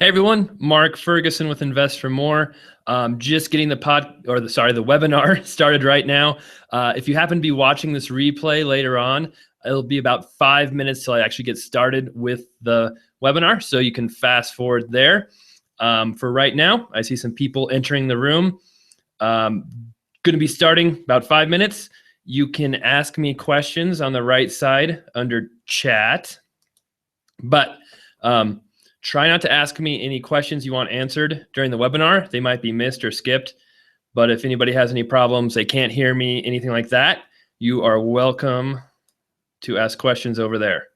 Hey everyone, Mark Ferguson with Invest for More. Just getting the webinar started right now. If you happen to be watching this replay later on, it'll be about 5 minutes till I actually get started with the webinar, so you can fast forward there. For right now, I see some people entering the room. Going to be starting about 5 minutes. You can ask me questions on the right side under chat, but try not to ask me any questions you want answered during the webinar. They might be missed or skipped, but if anybody has any problems, they can't hear me, anything like that, you are welcome to ask questions over there.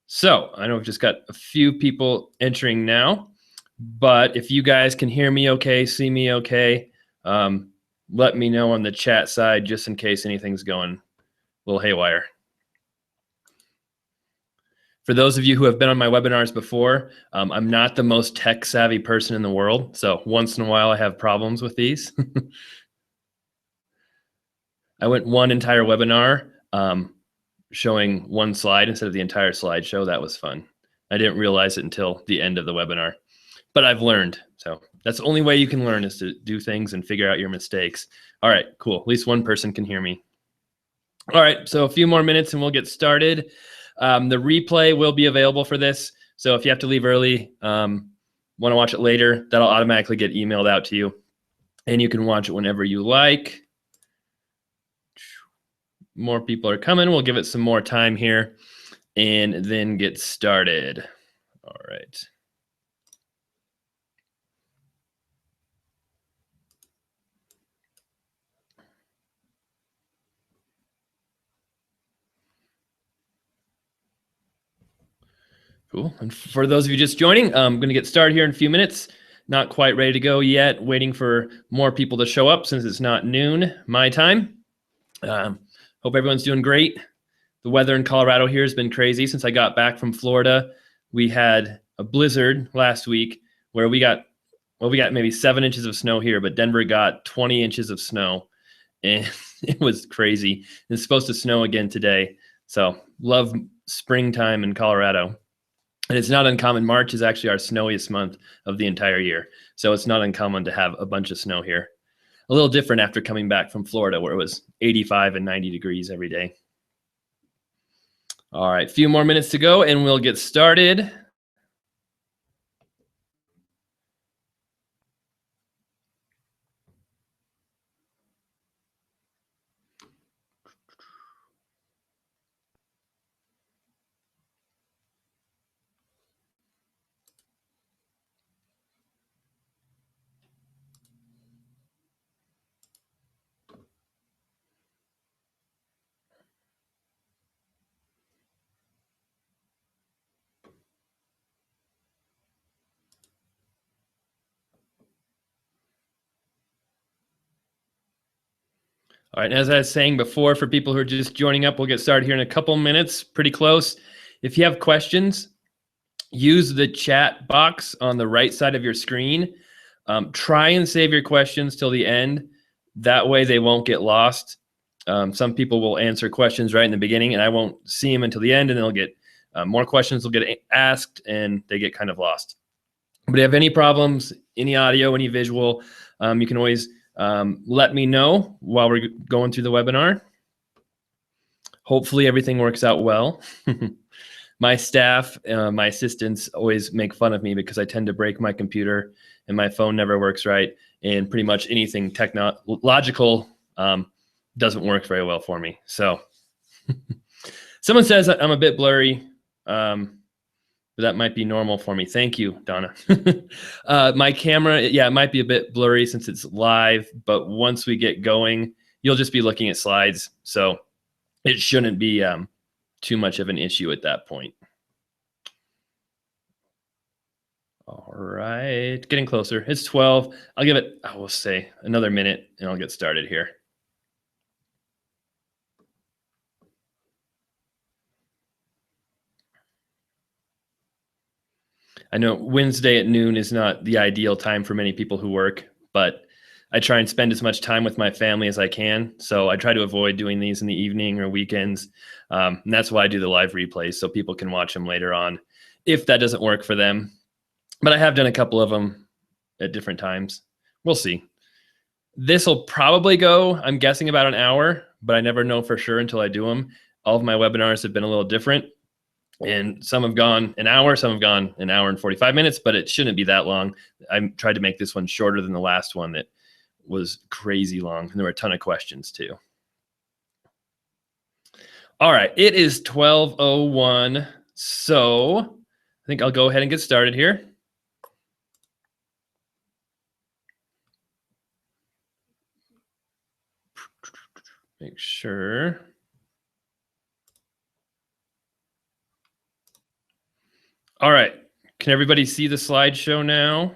So I know we've just got a few people entering now, but if you guys can hear me okay, see me okay, let me know on the chat side just in case anything's going a little haywire. For those of you who have been on my webinars before, I'm not the most tech savvy person in the world, so once in a while I have problems with these. I went one entire webinar showing one slide instead of the entire slideshow. That was fun. I didn't realize it until the end of the webinar, but I've learned. So that's the only way you can learn, is to do things and figure out your mistakes. All right, cool. At least one person can hear me. All right, so a few more minutes and we'll get started. The replay will be available for this, so if you have to leave early, want to watch it later, that'll automatically get emailed out to you, and you can watch it whenever you like. More people are coming. We'll give it some more time here and then get started. All right. Cool. And for those of you just joining, I'm going to get started here in a few minutes. Not quite ready to go yet. Waiting for more people to show up since it's not noon my time. Hope everyone's doing great. The weather in Colorado here has been crazy since I got back from Florida. We had a blizzard last week where we got maybe 7 inches of snow here, but Denver got 20 inches of snow, and it was crazy. It's supposed to snow again today. So love springtime in Colorado. And it's not uncommon. March is actually our snowiest month of the entire year. So it's not uncommon to have a bunch of snow here. A little different after coming back from Florida, where it was 85 and 90 degrees every day. All right, a few more minutes to go and we'll get started. All right, and as I was saying before, for people who are just joining up, we'll get started here in a couple minutes, pretty close. If you have questions, use the chat box on the right side of your screen. Try and save your questions till the end. That way they won't get lost. Some people will answer questions right in the beginning, and I won't see them until the end, and they'll get more questions will get asked, and they get kind of lost. But if you have any problems, any audio, any visual, you can always let me know while we're going through the webinar. Hopefully everything works out well. My staff, my assistants always make fun of me because I tend to break my computer and my phone never works right, and pretty much anything technological doesn't work very well for me. So someone says I'm a bit blurry, but that might be normal for me. Thank you, Donna. My camera, yeah, it might be a bit blurry since it's live, but once we get going, you'll just be looking at slides. So it shouldn't be too much of an issue at that point. All right, getting closer. It's 12. I'll give it, I will say, another minute and I'll get started here. I know Wednesday at noon is not the ideal time for many people who work, but I try and spend as much time with my family as I can. So I try to avoid doing these in the evening or weekends. And that's why I do the live replays, so people can watch them later on. If that doesn't work for them, but I have done a couple of them at different times. We'll see. This will probably go, I'm guessing, about an hour, but I never know for sure until I do them. All of my webinars have been a little different, and some have gone an hour, some have gone an hour and 45 minutes, but it shouldn't be that long. I tried to make this one shorter than the last one that was crazy long, and there were a ton of questions too. All right, it is 12:01, so I think I'll go ahead and get started here. Make sure. All right, can everybody see the slideshow now?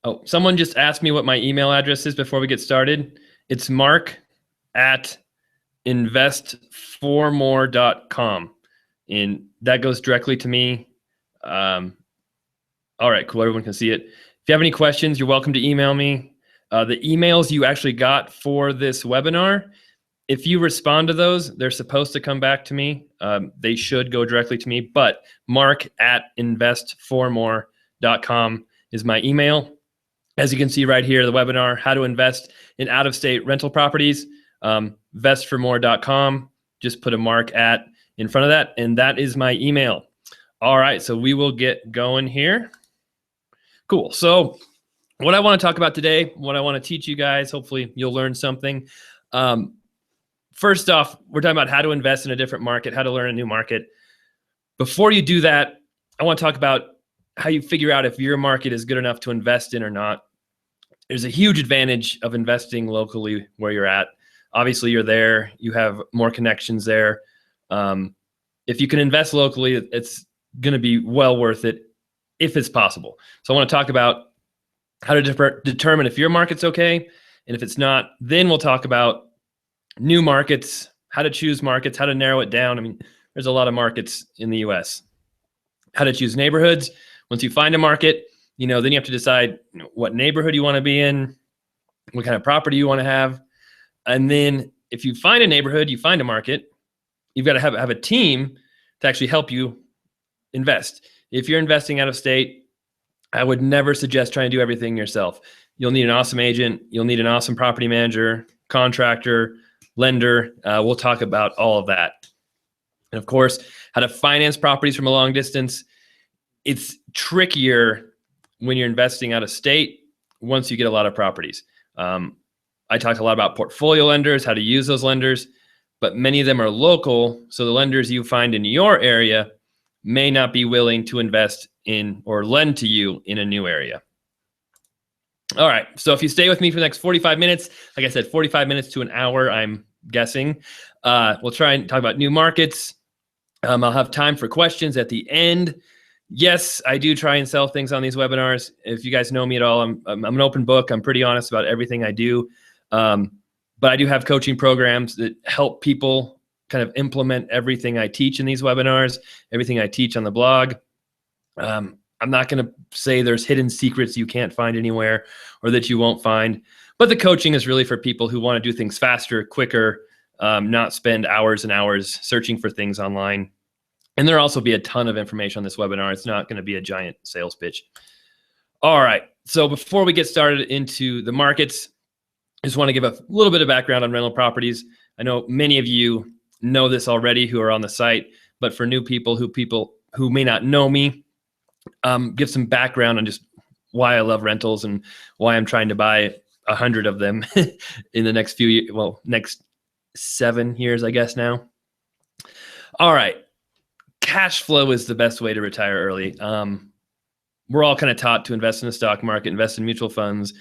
Oh, someone just asked me what my email address is before we get started. It's mark@investformore.com. And that goes directly to me. All right, cool. Everyone can see it. If you have any questions, you're welcome to email me. The emails you actually got for this webinar, if you respond to those, they're supposed to come back to me. They should go directly to me, but mark@investformore.com is my email. As you can see right here, the webinar, how to invest in out-of-state rental properties, investformore.com. Just put a mark at in front of that, and that is my email. All right, so we will get going here. Cool. So what I want to talk about today, what I want to teach you guys, hopefully you'll learn something. First off, we're talking about how to invest in a different market, how to learn a new market. Before you do that, I want to talk about how you figure out if your market is good enough to invest in or not. There's a huge advantage of investing locally where you're at. Obviously, you're there. You have more connections there. If you can invest locally, it's going to be well worth it if it's possible. So I want to talk about how to determine if your market's okay. And if it's not, then we'll talk about new markets, how to choose markets, how to narrow it down. I mean, there's a lot of markets in the US. How to choose neighborhoods. Once you find a market, then you have to decide what neighborhood you want to be in, what kind of property you want to have. And then if you find a neighborhood, you find a market, you've got to have a team to actually help you invest. If you're investing out of state, I would never suggest trying to do everything yourself. You'll need an awesome agent. You'll need an awesome property manager, contractor, lender. We'll talk about all of that. And of course, how to finance properties from a long distance. It's trickier when you're investing out of state once you get a lot of properties. I talked a lot about portfolio lenders, how to use those lenders, but many of them are local. So the lenders you find in your area may not be willing to invest in or lend to you in a new area. All right, so if you stay with me for the next 45 minutes, like I said, 45 minutes to an hour, I'm guessing, we'll try and talk about new markets. I'll have time for questions at the end. Yes, I do try and sell things on these webinars. If you guys know me at all, I'm an open book. I'm pretty honest about everything I do. But I do have coaching programs that help people kind of implement everything I teach in these webinars, everything I teach on the blog. I'm not going to say there's hidden secrets you can't find anywhere or that you won't find, but the coaching is really for people who want to do things faster, quicker, not spend hours and hours searching for things online. And there'll also be a ton of information on this webinar. It's not going to be a giant sales pitch. All right. So before we get started into the markets, I just want to give a little bit of background on rental properties. I know many of you know this already who are on the site, but for new people who may not know me, give some background on just why I love rentals and why I'm trying to buy 100 of them in the next few years, next 7 years, I guess now. All right. Cash flow is the best way to retire early. We're all kind of taught to invest in the stock market, invest in mutual funds.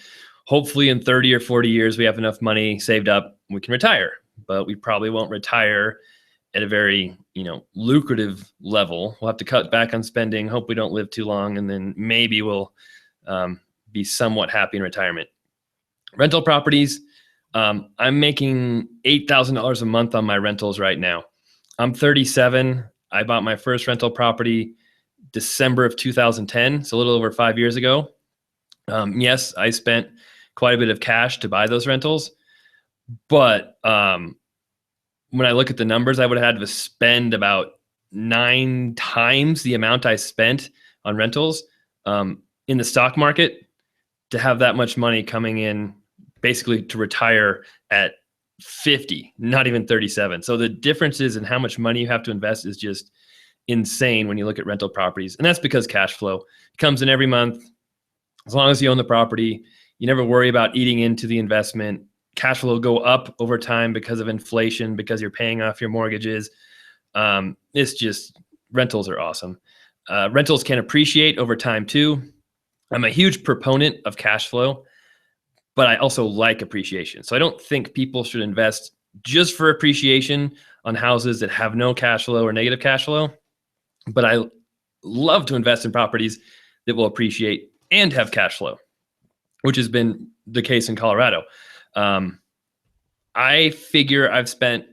Hopefully in 30 or 40 years, we have enough money saved up, we can retire, but we probably won't retire at a very, lucrative level. We'll have to cut back on spending, hope we don't live too long, and then maybe we'll be somewhat happy in retirement. Rental properties, I'm making $8,000 a month on my rentals right now. I'm 37. I bought my first rental property December of 2010, so a little over 5 years ago. Yes, I spent quite a bit of cash to buy those rentals, but when I look at the numbers, I would have had to spend about 9 times the amount I spent on rentals in the stock market to have that much money coming in, basically to retire at 50, not even 37. So the differences in how much money you have to invest is just insane when you look at rental properties. And that's because cash flow comes in every month. As long as you own the property, you never worry about eating into the investment. Cash flow will go up over time because of inflation, because you're paying off your mortgages. It's just, rentals are awesome. Rentals can appreciate over time too. I'm a huge proponent of cash flow, but I also like appreciation. So I don't think people should invest just for appreciation on houses that have no cash flow or negative cash flow. But I love to invest in properties that will appreciate and have cash flow, which has been the case in Colorado. I figure I've spent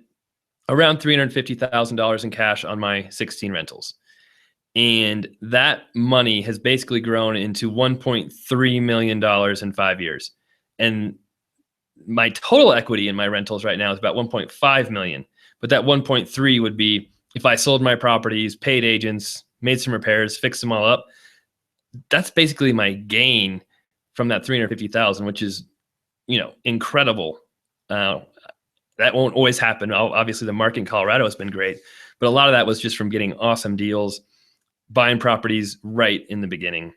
around $350,000 in cash on my 16 rentals. And that money has basically grown into $1.3 million in 5 years. And my total equity in my rentals right now is about 1.5 million. But that 1.3 would be if I sold my properties, paid agents, made some repairs, fixed them all up. That's basically my gain from that 350,000, which is, incredible. That won't always happen. Obviously, the market in Colorado has been great, but a lot of that was just from getting awesome deals, buying properties right in the beginning.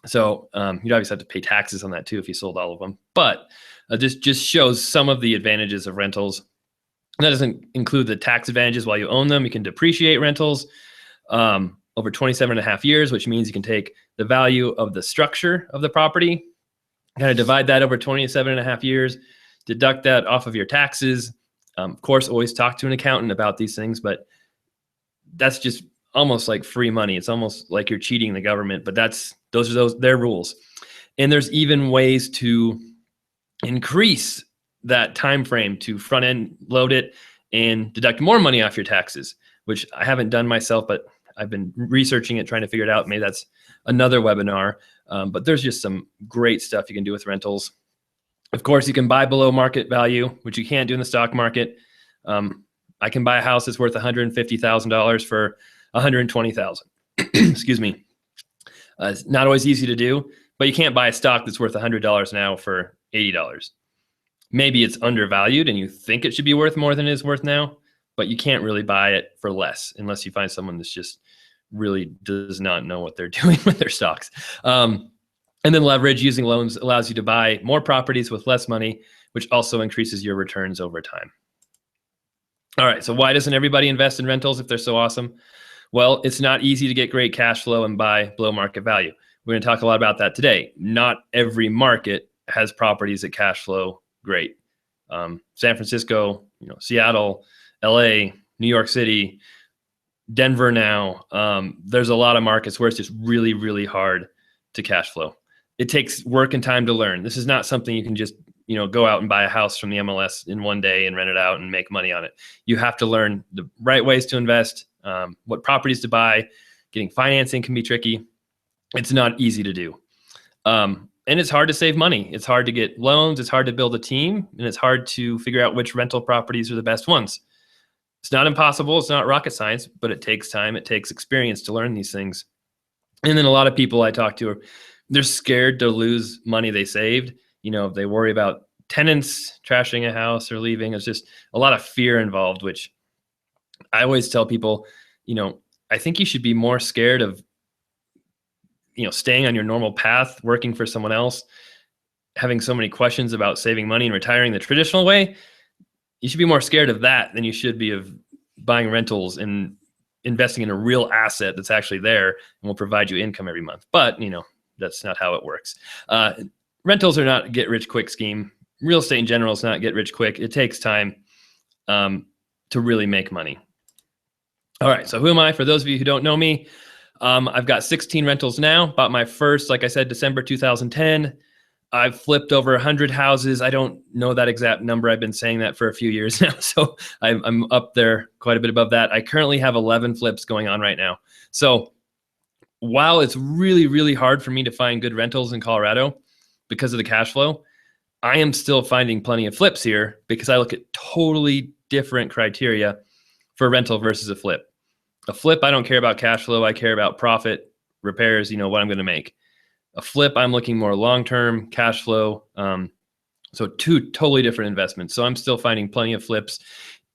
So you'd obviously have to pay taxes on that too if you sold all of them. But this just shows some of the advantages of rentals. And that doesn't include the tax advantages while you own them. You can depreciate rentals over 27 and a half years, which means you can take the value of the structure of the property, kind of divide that over 27 and a half years, deduct that off of your taxes. Of course, always talk to an accountant about these things, but that's just almost like free money. It's almost like you're cheating the government, but those are their rules. And there's even ways to increase that time frame to front end load it and deduct more money off your taxes, which I haven't done myself, but I've been researching it, trying to figure it out. Maybe that's another webinar. But there's just some great stuff you can do with rentals. Of course, you can buy below market value, which you can't do in the stock market. I can buy a house that's worth $150,000 for $120,000. Excuse me. It's not always easy to do, but you can't buy a stock that's worth $100 now for $80. Maybe it's undervalued and you think it should be worth more than it is worth now, but you can't really buy it for less unless you find someone that's just really does not know what they're doing with their stocks. And then leverage using loans allows you to buy more properties with less money, which also increases your returns over time. All right, so why doesn't everybody invest in rentals if they're so awesome? Well, it's not easy to get great cash flow and buy below market value. We're going to talk a lot about that today. Not every market has properties that cash flow great. San Francisco, Seattle, LA, New York City, Denver now. There's a lot of markets where it's just really, really hard to cash flow. It takes work and time to learn. This is not something you can just, go out and buy a house from the MLS in one day and rent it out and make money on it. You have to learn the right ways to invest, what properties to buy. Getting financing can be tricky. It's not easy to do. And it's hard to save money. It's hard to get loans. It's hard to build a team. And it's hard to figure out which rental properties are the best ones. It's not impossible. It's not rocket science, but it takes time. It takes experience to learn these things. And then a lot of people I talk to, they're scared to lose money they saved. They worry about tenants trashing a house or leaving. It's just a lot of fear involved, which I always tell people, I think you should be more scared of, staying on your normal path, working for someone else, having so many questions about saving money and retiring the traditional way. You should be more scared of that than you should be of buying rentals and investing in a real asset that's actually there and will provide you income every month. But, that's not how it works. Rentals are not a get-rich-quick scheme. Real estate in general is not get-rich-quick. It takes time to really make money. All right, so who am I? For those of you who don't know me, I've got 16 rentals now. Bought my first, like I said, December 2010. I've flipped over 100 houses. I don't know that exact number. I've been saying that for a few years now, so I'm up there quite a bit above that. I currently have 11 flips going on right now. So while it's really, really hard for me to find good rentals in Colorado because of the cash flow, I am still finding plenty of flips here because I look at totally different criteria for a rental versus a flip. A flip, I don't care about cash flow. I care about profit, repairs, what I'm going to make. A flip, I'm looking more long-term cash flow. So two totally different investments. So I'm still finding plenty of flips,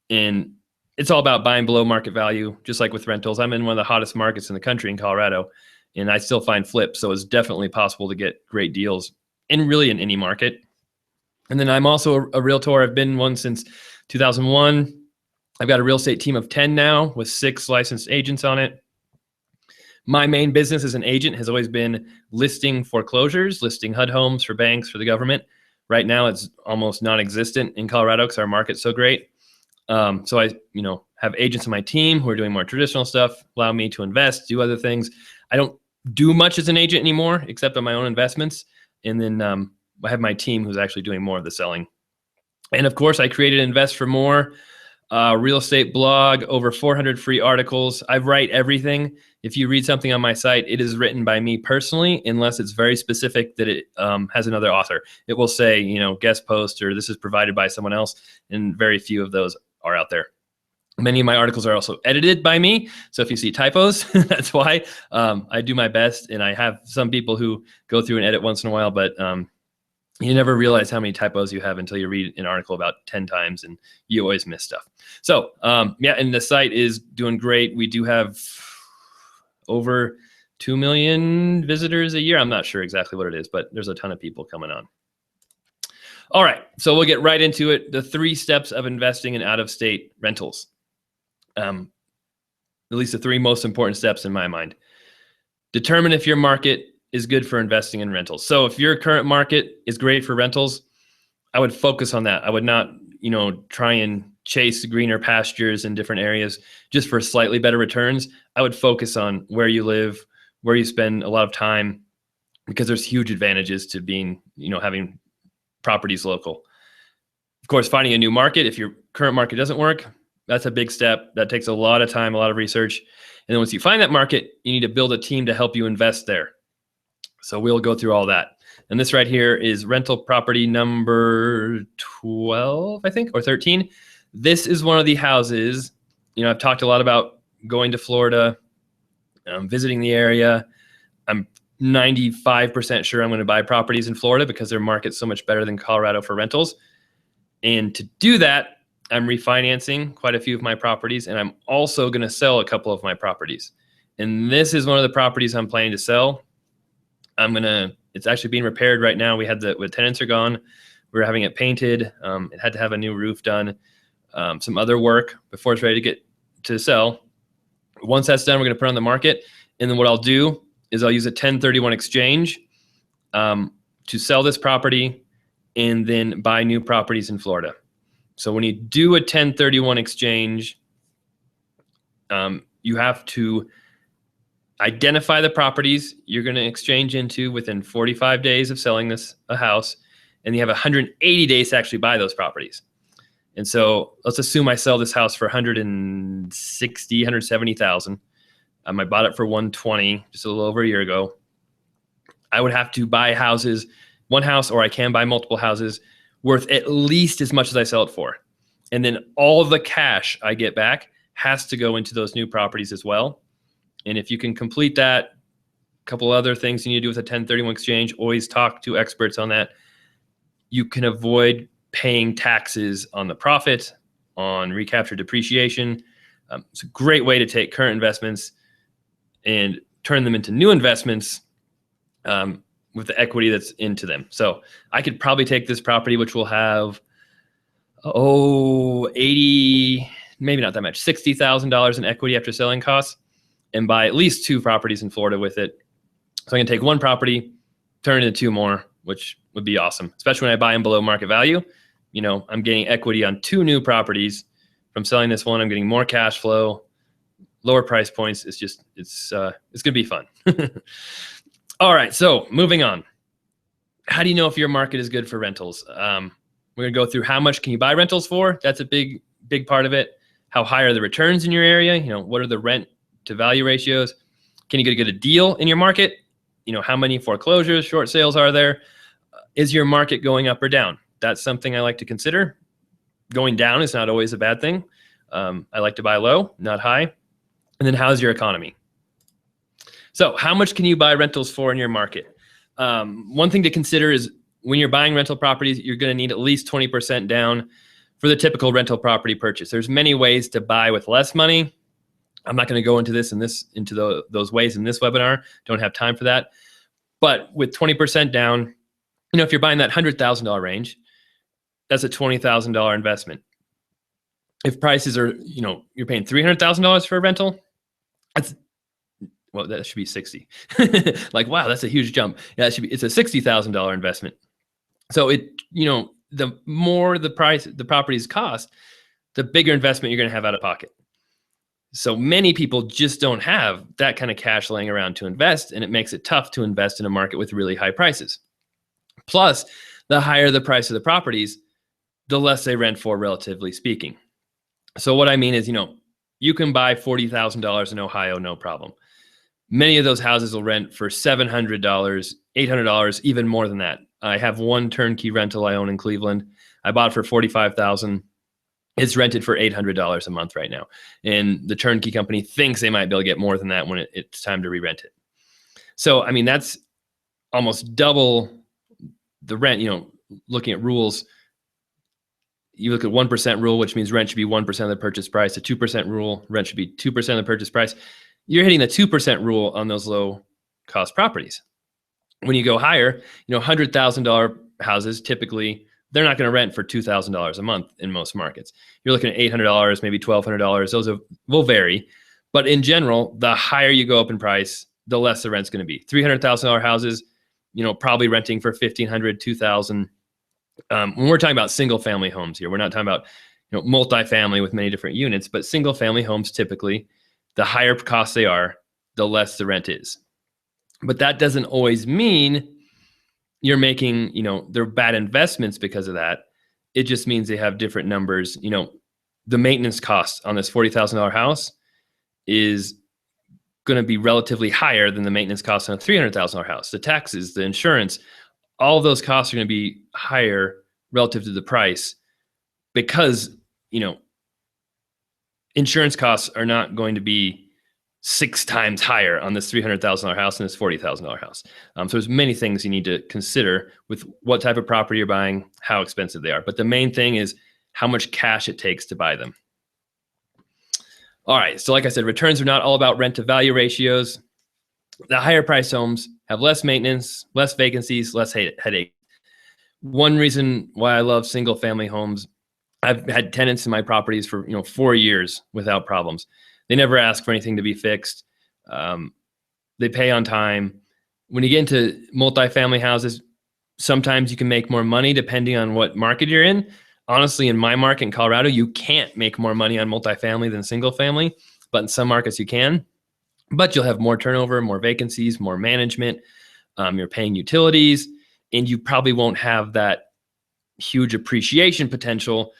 and it's all about buying below market value, just like with rentals. I'm in one of the hottest markets in the country in Colorado, and I still find flips. So it's definitely possible to get great deals in any market. And then I'm also a realtor. I've been one since 2001. I've got a real estate team of 10 now with 6 licensed agents on it. My main business as an agent has always been listing foreclosures, listing HUD homes for banks, for the government. Right now, it's almost non-existent in Colorado because our market's so great. So I, have agents on my team who are doing more traditional stuff, allow me to invest, do other things. I don't do much as an agent anymore, except on my own investments. And then I have my team who's actually doing more of the selling. And of course, I created Invest for More real estate blog, over 400 free articles. I write everything. If you read something on my site, it is written by me personally, unless it's very specific that it has another author. It will say, guest post, or this is provided by someone else, and very few of those are out there. Many of my articles are also edited by me. So if you see typos, that's why. I do my best, and I have some people who go through and edit once in a while, but you never realize how many typos you have until you read an article about 10 times, and you always miss stuff. So and the site is doing great. We do have over 2 million visitors a year. I'm not sure exactly what it is, but there's a ton of people coming on. All right, so we'll get right into it. The 3 steps of investing in out-of-state rentals. At least the 3 most important steps in my mind. Determine if your market is good for investing in rentals. So if your current market is great for rentals, I would focus on that. I would not, try and chase greener pastures in different areas just for slightly better returns. I would focus on where you live, where you spend a lot of time, because there's huge advantages to being, having properties local. Of course, finding a new market, if your current market doesn't work, that's a big step. That takes a lot of time, a lot of research. And then once you find that market, you need to build a team to help you invest there. So we'll go through all that. And this right here is rental property number 12, I think, or 13. This is one of the houses, I've talked a lot about going to Florida, visiting the area. I'm 95% sure I'm going to buy properties in Florida because their market's so much better than Colorado for rentals. And to do that, I'm refinancing quite a few of my properties, and I'm also going to sell a couple of my properties. And this is one of the properties I'm planning to sell. It's actually being repaired right now. The tenants are gone. We're having it painted. It had to have a new roof done, some other work before it's ready to get to sell. Once that's done, we're going to put it on the market. And then what I'll do is I'll use a 1031 exchange to sell this property and then buy new properties in Florida. So when you do a 1031 exchange, you have to identify the properties you're going to exchange into within 45 days of selling a house, and you have 180 days to actually buy those properties. And so let's assume I sell this house for $170,000. I bought it for $120 just a little over a year ago. I would have to buy one house, or I can buy multiple houses worth at least as much as I sell it for. And then all of the cash I get back has to go into those new properties as well. And if you can complete that, a couple other things you need to do with a 1031 exchange, always talk to experts on that. You can avoid paying taxes on the profit, on recapture depreciation. It's a great way to take current investments and turn them into new investments with the equity that's into them. So I could probably take this property, which will have, 80, maybe not that much, $60,000 in equity after selling costs, and buy at least 2 properties in Florida with it. So I can take one property, turn it into 2 more, which would be awesome, especially when I buy them below market value. I'm getting equity on 2 new properties from selling this one. I'm getting more cash flow, lower price points. It's going to be fun. All right, so moving on. How do you know if your market is good for rentals? We're going to go through how much can you buy rentals for. That's a big part of it. How high are the returns in your area? What are the rent to value ratios? Can you get a deal in your market? How many foreclosures, short sales are there? Is your market going up or down? That's something I like to consider. going down is not always a bad thing. I like to buy low, not high. And then how's your economy? So how much can you buy rentals for in your market? One thing to consider is when you're buying rental properties, you're going to need at least 20% down for the typical rental property purchase. There's many ways to buy with less money. I'm not going to go into those ways in this webinar. Don't have time for that. But with 20% down, if you're buying that $100,000 range, that's a $20,000 investment. If prices are, you're paying $300,000 for a rental, that should be 60. Like, wow, that's a huge jump. Yeah, it's a $60,000 investment. So the more the properties cost, the bigger investment you're going to have out of pocket. So many people just don't have that kind of cash laying around to invest, and it makes it tough to invest in a market with really high prices. Plus, the higher the price of the properties, the less they rent for, relatively speaking. So what I mean is, you can buy $40,000 in Ohio, no problem. Many of those houses will rent for $700, $800, even more than that. I have one turnkey rental I own in Cleveland. I bought it for $45,000. It's rented for $800 a month right now. And the turnkey company thinks they might be able to get more than that when it's time to re-rent it. So, that's almost double the rent. Looking at rules, you look at 1% rule, which means rent should be 1% of the purchase price. The 2% rule, rent should be 2% of the purchase price. You're hitting the 2% rule on those low cost properties. When you go higher, $100,000 houses, typically, they're not going to rent for $2,000 a month in most markets. You're looking at $800, maybe $1,200. Those will vary. But in general, the higher you go up in price, the less the rent's going to be. $300,000 houses, probably renting for $1,500, $2,000. When we're talking about single family homes here, we're not talking about multifamily with many different units, but single family homes, typically, the higher cost they are, the less the rent is. But that doesn't always mean you're making, they're bad investments because of that. It just means they have different numbers. The maintenance cost on this $40,000 house is going to be relatively higher than the maintenance cost on a $300,000 house. The taxes, the insurance, all of those costs are going to be higher relative to the price because, insurance costs are not going to be 6 times higher on this $300,000 house than this $40,000 house. So there's many things you need to consider with what type of property you're buying, how expensive they are. But the main thing is how much cash it takes to buy them. All right, so like I said, returns are not all about rent to value ratios. The higher price homes have less maintenance, less vacancies, less headache. One reason why I love single family homes, I've had tenants in my properties for 4 years without problems. They never ask for anything to be fixed. They pay on time. When you get into multifamily houses, sometimes you can make more money depending on what market you're in. Honestly, in my market in Colorado, you can't make more money on multifamily than single family, but in some markets you can. But you'll have more turnover, more vacancies, more management. You're paying utilities, and you probably won't have that huge appreciation potential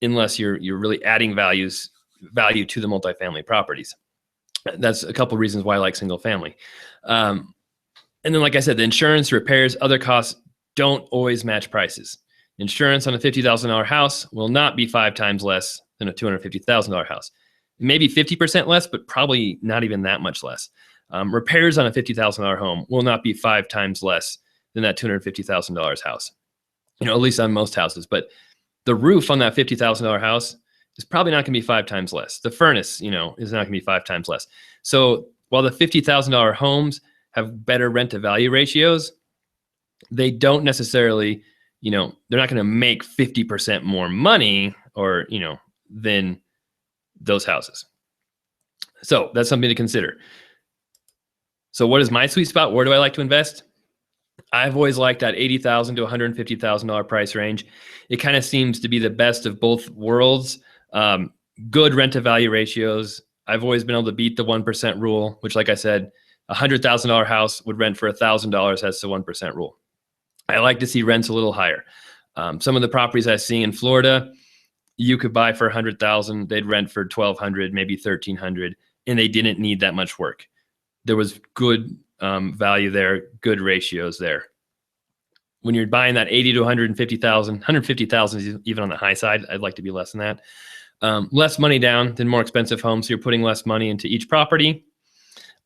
unless you're really adding value to the multifamily properties. That's a couple reasons why I like single family. And then, like I said, the insurance, repairs, other costs don't always match prices. Insurance on a $50,000 house will not be 5 times less than a $250,000 house. Maybe 50% less, but probably not even that much less. Repairs on a $50,000 home will not be 5 times less than that $250,000 house. At least on most houses. But the roof on that $50,000 house is probably not going to be 5 times less. The furnace, is not going to be 5 times less. So while the $50,000 homes have better rent to value ratios, they don't necessarily, they're not going to make 50% more money or, than those houses. So that's something to consider. So what is my sweet spot? Where do I like to invest? I've always liked that $80,000 to $150,000 price range. It kind of seems to be the best of both worlds. Good rent to value ratios. I've always been able to beat the 1% rule, which, like I said, a $100,000 house would rent for $1,000. That's the 1% rule. I like to see rents a little higher. Some of the properties I see in Florida, you could buy for $100,000. They'd rent for $1,200, maybe $1,300, and they didn't need that much work. There was good value there, good ratios there. when you're buying that 80 to 150,000, 150,000 is even on the high side. I'd like to be less than that. Less money down than more expensive homes. So you're putting less money into each property.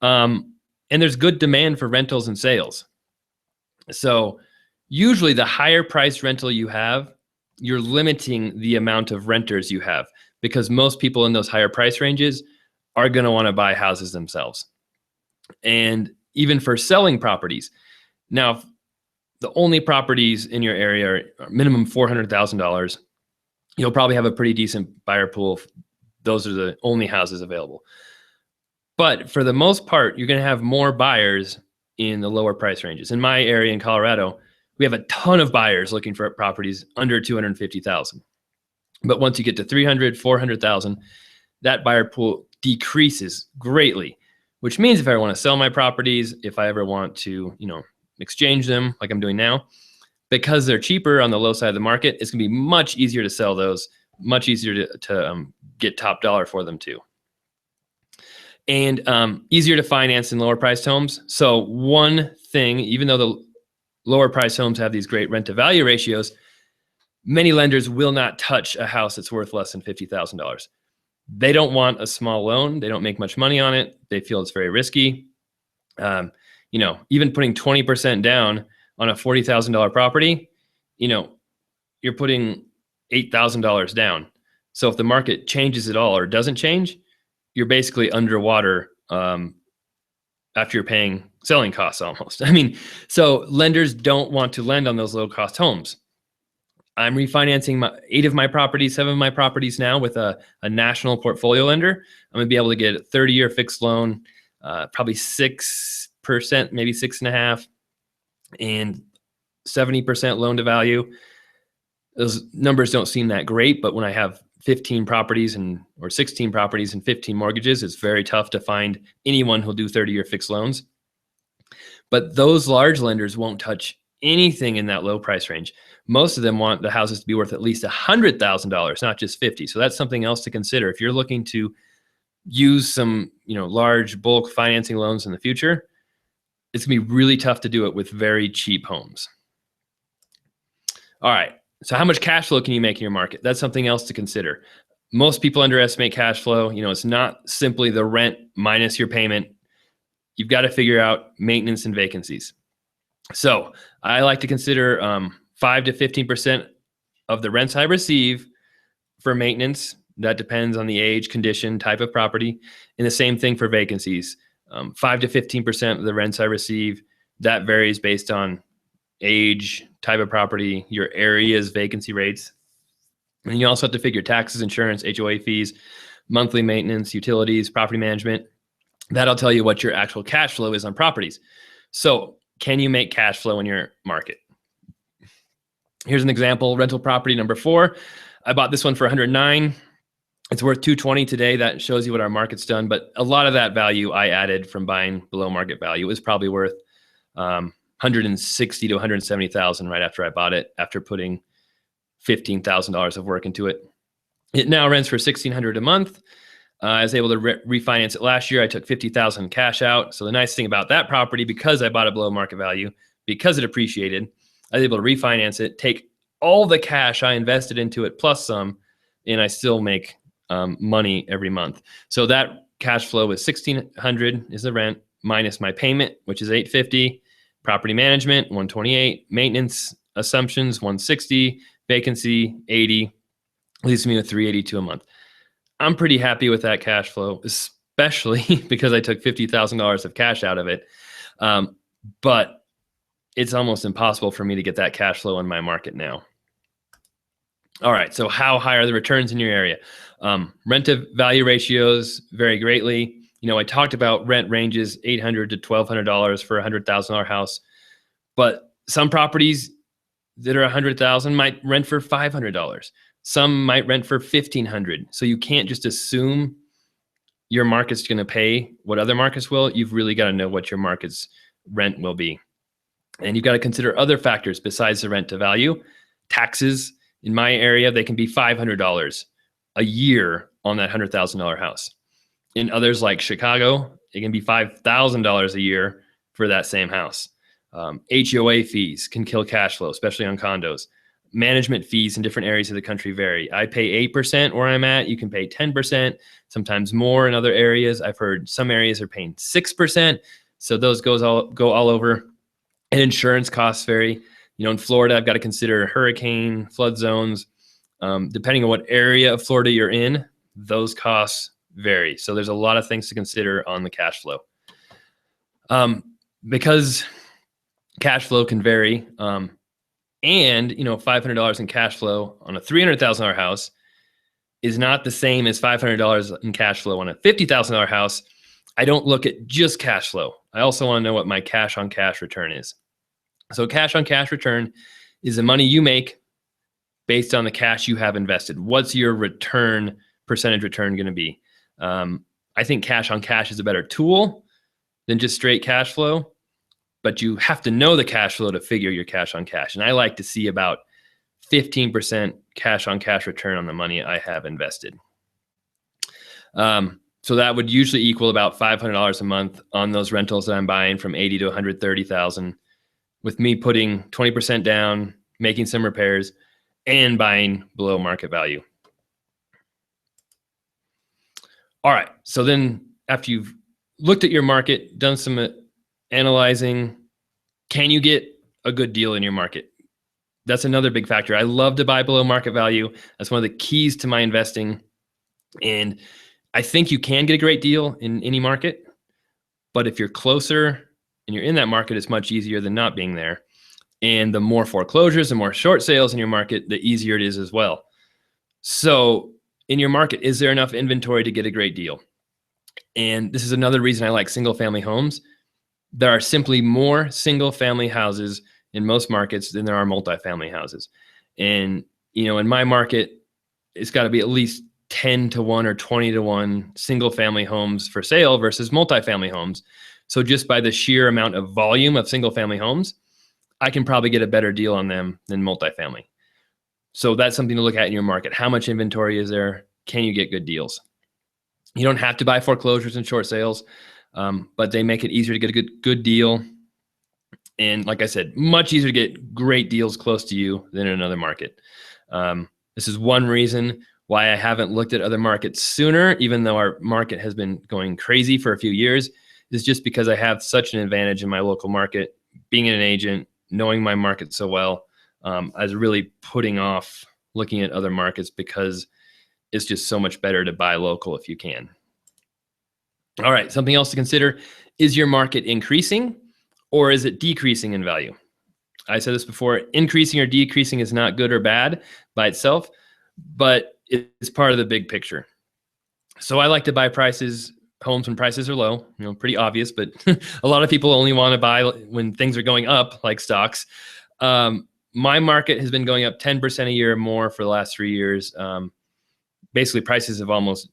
And there's good demand for rentals and sales. So usually the higher price rental you have, you're limiting the amount of renters you have, because most people in those higher price ranges are going to want to buy houses themselves. And even for selling properties. Now, the only properties in your area are minimum $400,000. You'll probably have a pretty decent buyer pool. Those are the only houses available. But for the most part, you're going to have more buyers in the lower price ranges. In my area in Colorado, we have a ton of buyers looking for properties under 250,000. But once you get to 300, 400,000, that buyer pool decreases greatly, which means if I want to sell my properties, if I ever want to, exchange them like I'm doing now, because they're cheaper on the low side of the market, it's going to be much easier to sell those, much easier to get top dollar for them too. And easier to finance in lower priced homes. So one thing, even though the lower priced homes have these great rent to value ratios, many lenders will not touch a house that's worth less than $50,000. They don't want a small loan. They don't make much money on it. They feel it's very risky. Even putting 20% down on a $40,000 property, you're putting $8,000 down. So if the market changes at all or doesn't change, you're basically underwater after you're paying selling costs almost. So lenders don't want to lend on those low cost homes. I'm refinancing 8 of my properties, 7 of my properties now with a national portfolio lender. I'm going to be able to get a 30-year fixed loan, probably 6%, maybe 6.5%, and 70% loan to value. Those numbers don't seem that great, but when I have 15 properties or 16 properties and 15 mortgages, it's very tough to find anyone who'll do 30-year fixed loans. But those large lenders won't touch anything in that low price range. Most of them want the houses to be worth at least $100,000, not just 50. So that's something else to consider. If you're looking to use some, large bulk financing loans in the future, it's gonna be really tough to do it with very cheap homes. All right. So how much cash flow can you make in your market? That's something else to consider. Most people underestimate cash flow. It's not simply the rent minus your payment. You've got to figure out maintenance and vacancies. So I like to consider 5 to 15% of the rents I receive for maintenance. That depends on the age, condition, type of property. And the same thing for vacancies. 5 to 15% of the rents I receive, that varies based on age, type of property, your area's vacancy rates. And you also have to figure taxes, insurance, HOA fees, monthly maintenance, utilities, property management. That'll tell you what your actual cash flow is on properties. So can you make cash flow in your market? Here's an example, rental property number 4. I bought this one for $109,000. It's worth $220,000 today. That shows you what our market's done. But a lot of that value I added from buying below market value. It was probably worth $160,000 to $170,000 right after I bought it, after putting $15,000 of work into it. It now rents for $1,600 a month. I was able to refinance it last year. I took $50,000 cash out. So the nice thing about that property, because I bought it below market value, because it appreciated, I was able to refinance it, take all the cash I invested into it plus some, and I still make money every month. So that cash flow is $1,600 is the rent minus my payment, which is $850, property management $128, maintenance assumptions $160, vacancy $80, leaves me with $382 a month. I'm pretty happy with that cash flow, especially because I took $50,000 of cash out of it. But it's almost impossible for me to get that cash flow in my market now. All right, so how high are the returns in your area? Rent to value ratios vary greatly. I talked about rent ranges $800 to $1,200 for a $100,000 house, but some properties that are $100,000 might rent for $500. Some might rent for $1,500. So you can't just assume your market's going to pay what other markets will. You've really got to know what your market's rent will be. And you've got to consider other factors besides the rent to value. Taxes in my area, they can be $500 a year on that $100,000 house. In others like Chicago, it can be $5,000 a year for that same house. HOA fees can kill cash flow, especially on condos. Management fees in different areas of the country vary. I pay 8% where I'm at. You can pay 10%, sometimes more in other areas. I've heard some areas are paying 6%. So those go all over. And insurance costs vary. In Florida, I've got to consider hurricane, flood zones. Depending on what area of Florida you're in, those costs vary. So there's a lot of things to consider on the cash flow. Because cash flow can vary, and $500 in cash flow on a $300,000 house is not the same as $500 in cash flow on a $50,000 house. I don't look at just cash flow. I also want to know what my cash on cash return is. So cash on cash return is the money you make based on the cash you have invested. What's your percentage return going to be? I think cash on cash is a better tool than just straight cash flow, but you have to know the cash flow to figure your cash on cash. And I like to see about 15% cash on cash return on the money I have invested. So that would usually equal about $500 a month on those rentals that I'm buying from 80 to 130,000, with me putting 20% down, making some repairs, and buying below market value. All right. So then after you've looked at your market, done some analyzing, can you get a good deal in your market? That's another big factor. I love to buy below market value. That's one of the keys to my investing. And I think you can get a great deal in any market, but if you're closer and you're in that market, it's much easier than not being there. And the more foreclosures and more short sales in your market, the easier it is as well. So in your market, is there enough inventory to get a great deal? And this is another reason I like single family homes. There are simply more single family houses in most markets than there are multifamily houses. And, in my market, it's got to be at least 10 to 1 or 20 to 1 single family homes for sale versus multifamily homes. So just by the sheer amount of volume of single family homes, I can probably get a better deal on them than multifamily. So that's something to look at in your market. How much inventory is there? Can you get good deals? You don't have to buy foreclosures and short sales, but they make it easier to get a good deal. And like I said, much easier to get great deals close to you than in another market. This is one reason why I haven't looked at other markets sooner, even though our market has been going crazy for a few years, is just because I have such an advantage in my local market. Being an agent, knowing my market so well, I was really putting off looking at other markets because it's just so much better to buy local if you can. All right, something else to consider. Is your market increasing or is it decreasing in value? I said this before, increasing or decreasing is not good or bad by itself, but it's part of the big picture. So I like to buy homes when prices are low, pretty obvious, but a lot of people only want to buy when things are going up, like stocks. My market has been going up 10% a year or more for the last 3 years. Basically, prices have almost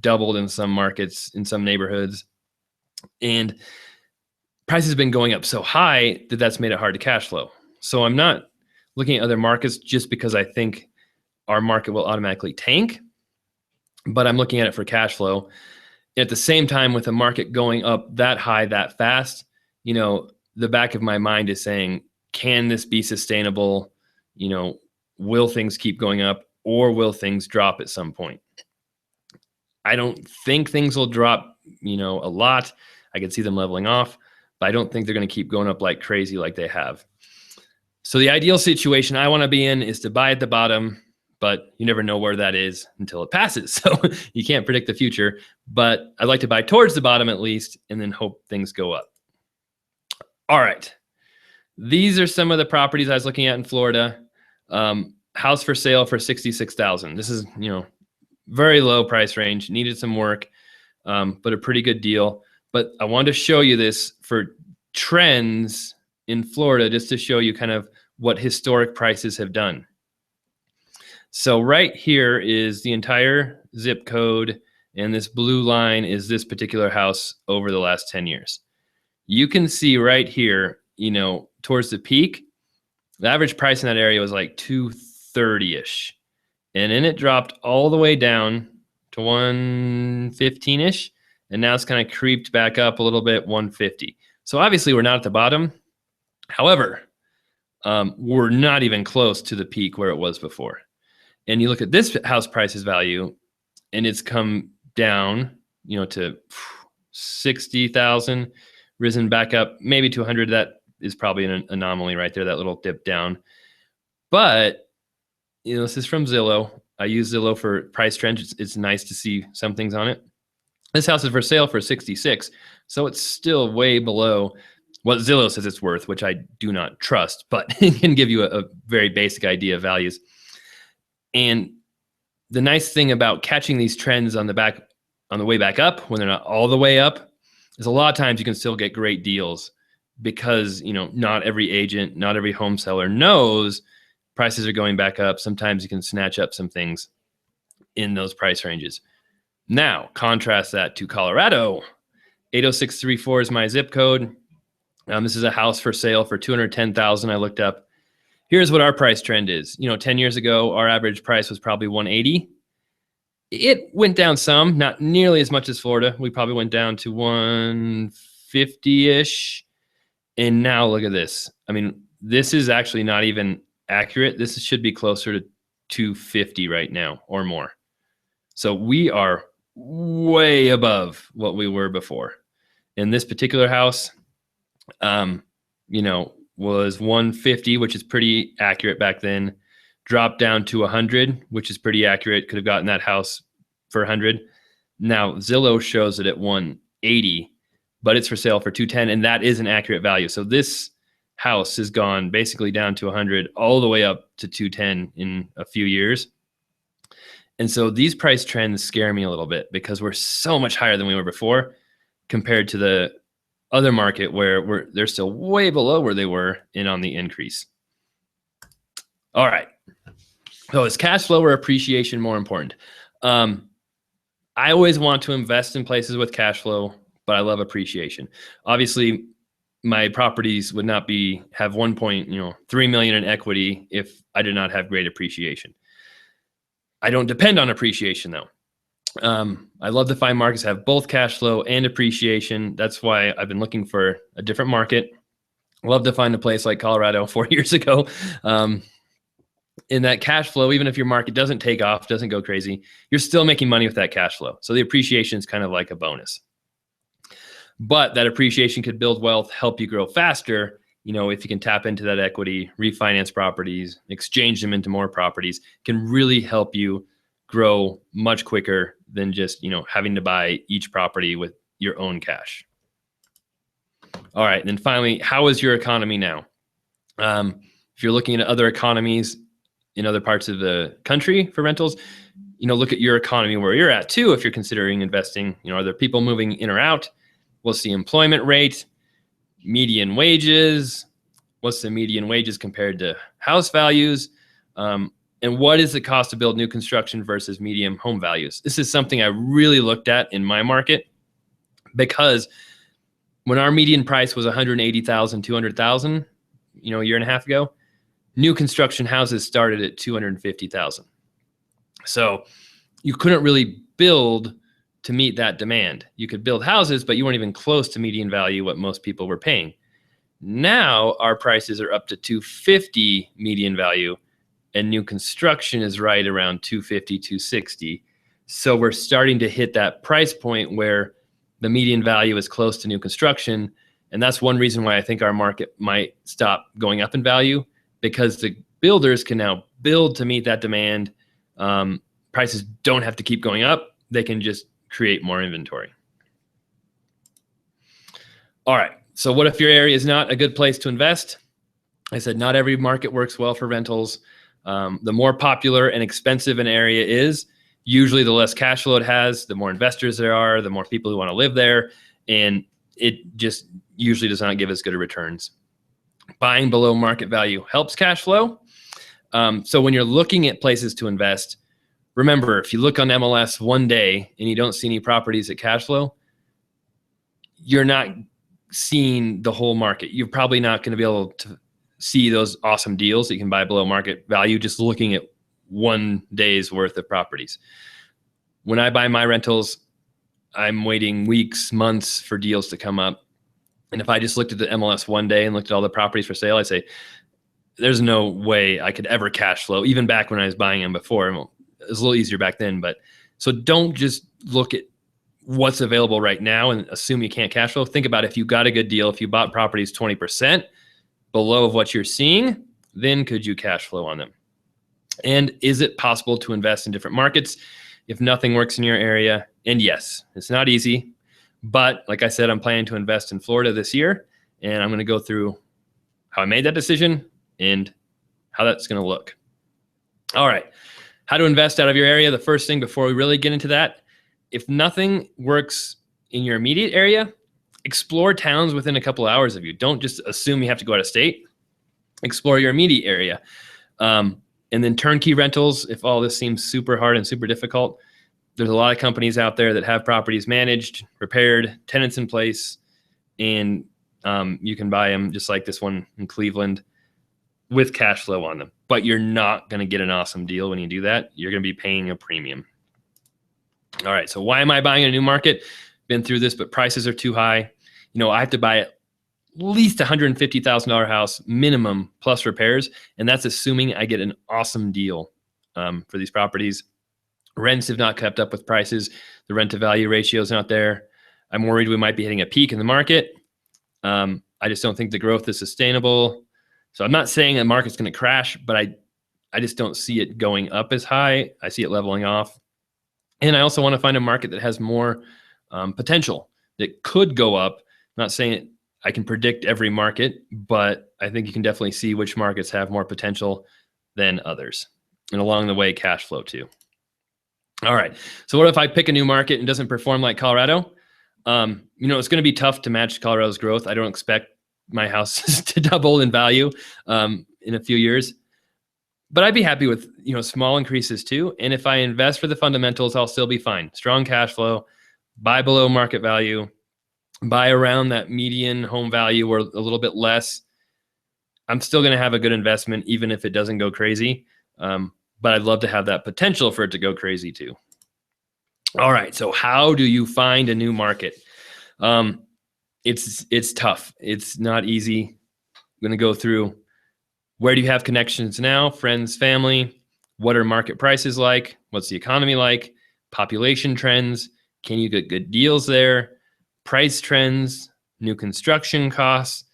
doubled in some markets, in some neighborhoods. And prices have been going up so high that that's made it hard to cash flow. So I'm not looking at other markets just because I think our market will automatically tank, but I'm looking at it for cash flow. At the same time, with the market going up that high, that fast, the back of my mind is saying, can this be sustainable? Will things keep going up or will things drop at some point? I don't think things will drop, a lot. I can see them leveling off, but I don't think they're going to keep going up like crazy like they have. So the ideal situation I want to be in is to buy at the bottom, but you never know where that is until it passes. So you can't predict the future, but I'd like to buy towards the bottom at least and then hope things go up. All right. These are some of the properties I was looking at in Florida. House for sale for $66,000. This is, very low price range, needed some work, but a pretty good deal. But I wanted to show you this for trends in Florida, just to show you kind of what historic prices have done. So right here is the entire zip code, and this blue line is this particular house over the last 10 years. You can see right here, towards the peak, the average price in that area was like 230-ish. And then it dropped all the way down to 115-ish. And now it's kind of creeped back up a little bit, 150. So obviously we're not at the bottom, However, we're not even close to the peak where it was before. And you look at this house prices value, and it's come down, to 60,000, risen back up maybe to 100. That is probably an anomaly right there, that little dip down. But this is from Zillow. I use Zillow for price trends. It's nice to see some things on it. This house is for sale for 66, so it's still way below what Zillow says it's worth, which I do not trust, but it can give you a very basic idea of values. And the nice thing about catching these trends on the way back up, when they're not all the way up, is a lot of times you can still get great deals because, not every agent, not every home seller knows prices are going back up. Sometimes you can snatch up some things in those price ranges. Now, contrast that to Colorado. 80634 is my zip code. This is a house for sale for $210,000. I looked up. Here's what our price trend is. 10 years ago, our average price was probably $180,000. It went down some, not nearly as much as Florida. We probably went down to $150,000-ish. And now look at this. I mean, this is actually not even accurate. This should be closer to $250,000 right now or more. So we are way above what we were before. In this particular house, was $150,000, which is pretty accurate back then. Dropped down to $100,000, which is pretty accurate. Could have gotten that house for $100,000. Now Zillow shows it at $180,000, but it's for sale for $210,000, and that is an accurate value. So this house has gone basically down to $100,000 all the way up to $210,000 in a few years. And so these price trends scare me a little bit because we're so much higher than we were before compared to the other market where they're still way below where they were and on the increase. All right. So is cash flow or appreciation more important? I always want to invest in places with cash flow, but I love appreciation. Obviously, my properties would not have 1.3 million in equity if I did not have great appreciation. I don't depend on appreciation though. I love to find markets that have both cash flow and appreciation. That's why I've been looking for a different market. I love to find a place like Colorado 4 years ago. In that cash flow, even if your market doesn't take off, doesn't go crazy, you're still making money with that cash flow. So the appreciation is kind of like a bonus. But that appreciation could build wealth, help you grow faster. If you can tap into that equity, refinance properties, exchange them into more properties, can really help you grow much quicker than just, having to buy each property with your own cash. All right. And then finally, how is your economy now? If you're looking at other economies in other parts of the country for rentals, look at your economy where you're at too. If you're considering investing, are there people moving in or out? What's the employment rate, median wages? What's the median wages compared to house values? And what is the cost to build new construction versus medium home values? This is something I really looked at in my market because when our median price was $180,000, $200,000, a year and a half ago, new construction houses started at $250,000. So you couldn't really build to meet that demand. You could build houses, but you weren't even close to median value, what most people were paying. Now our prices are up to $250 median value, and new construction is right around $250, $260. So we're starting to hit that price point where the median value is close to new construction. And that's one reason why I think our market might stop going up in value, because the builders can now build to meet that demand. Prices don't have to keep going up. They can just create more inventory. All right. So what if your area is not a good place to invest? I said not every market works well for rentals. The more popular and expensive an area is, usually the less cash flow it has, the more investors there are, the more people who want to live there, and it just usually does not give as good of returns. Buying below market value helps cash flow. So when you're looking at places to invest, remember, if you look on MLS one day and you don't see any properties at cash flow, you're not seeing the whole market. You're probably not going to be able to see those awesome deals that you can buy below market value just looking at one day's worth of properties. When I buy my rentals, I'm waiting weeks, months for deals to come up. And if I just looked at the MLS one day and looked at all the properties for sale, I'd say, there's no way I could ever cash flow, even back when I was buying them before. Well, it was a little easier back then, but so don't just look at what's available right now and assume you can't cash flow. Think about if you got a good deal, if you bought properties 20% below of what you're seeing, then could you cash flow on them? And is it possible to invest in different markets if nothing works in your area? And yes, it's not easy, but like I said, I'm planning to invest in Florida this year, and I'm going to go through how I made that decision and how that's going to look. All right. How to invest out of your area. The first thing before we really get into that, if nothing works in your immediate area, explore towns within a couple hours of you. Don't just assume you have to go out of state. Explore your immediate area. And then turnkey rentals, if all this seems super hard and super difficult, there's a lot of companies out there that have properties managed, repaired, tenants in place, and you can buy them just like this one in Cleveland with cash flow on them. But you're not going to get an awesome deal when you do that. You're going to be paying a premium. All right, so why am I buying in a new market? Been through this, but prices are too high. I have to buy at least $150,000 house minimum plus repairs, and that's assuming I get an awesome deal for these properties. Rents have not kept up with prices. The rent to value ratio is not there. I'm worried we might be hitting a peak in the market. I just don't think the growth is sustainable. So I'm not saying the market's going to crash, but I just don't see it going up as high. I see it leveling off. And I also want to find a market that has more potential that could go up. I'm not saying I can predict every market, but I think you can definitely see which markets have more potential than others. And along the way, cash flow too. All right. So what if I pick a new market and doesn't perform like Colorado? It's going to be tough to match Colorado's growth. I don't expect my house to double in value in a few years, but I'd be happy with small increases too. And if I invest for the fundamentals, I'll still be fine. Strong cash flow, buy below market value, buy around that median home value or a little bit less. I'm still going to have a good investment, even if it doesn't go crazy. But I'd love to have that potential for it to go crazy too. All right. So how do you find a new market? It's tough. It's not easy. I'm going to go through where do you have connections now? Friends, family. What are market prices like? What's the economy like? Population trends. Can you get good deals there? Price trends, new construction costs.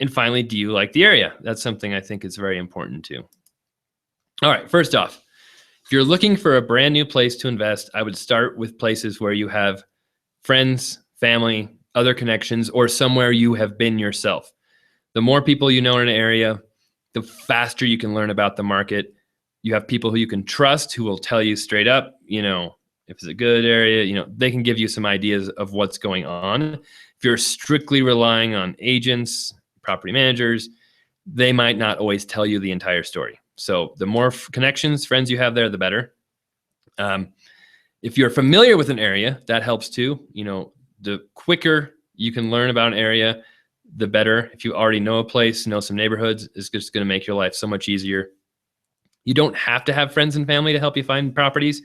And finally, do you like the area? That's something I think is very important too. All right, first off, if you're looking for a brand new place to invest, I would start with places where you have friends, family, other connections, or somewhere you have been yourself. The more people you know in an area, the faster you can learn about the market. You have people who you can trust who will tell you straight up, if it's a good area, they can give you some ideas of what's going on. If you're strictly relying on agents, property managers, they might not always tell you the entire story. So the more connections, friends you have there, the better. If you're familiar with an area, that helps too. The quicker you can learn about an area, the better. If you already know a place, know some neighborhoods, it's just going to make your life so much easier. You don't have to have friends and family to help you find properties.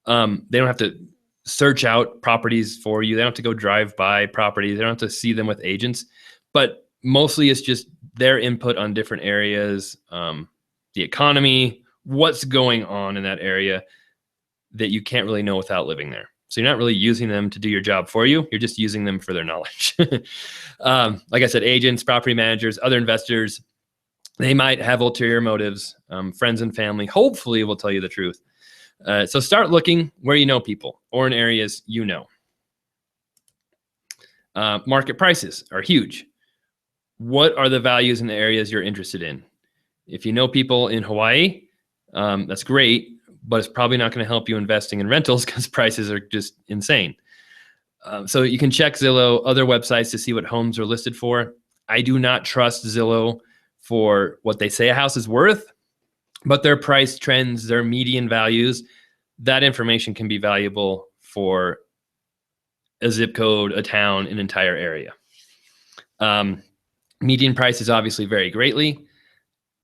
They don't have to search out properties for you. They don't have to go drive by properties. They don't have to see them with agents. But mostly it's just their input on different areas, the economy, what's going on in that area that you can't really know without living there. So you're not really using them to do your job for you. You're just using them for their knowledge. Like I said, agents, property managers, other investors, they might have ulterior motives. Friends and family hopefully will tell you the truth. So start looking where you know people or in areas you know. Market prices are huge. What are the values in the areas you're interested in? If you know people in Hawaii, that's great, but it's probably not going to help you investing in rentals because prices are just insane. So you can check Zillow, other websites to see what homes are listed for. I do not trust Zillow for what they say a house is worth, but their price trends, their median values, that information can be valuable for a zip code, a town, an entire area. Median prices obviously vary greatly.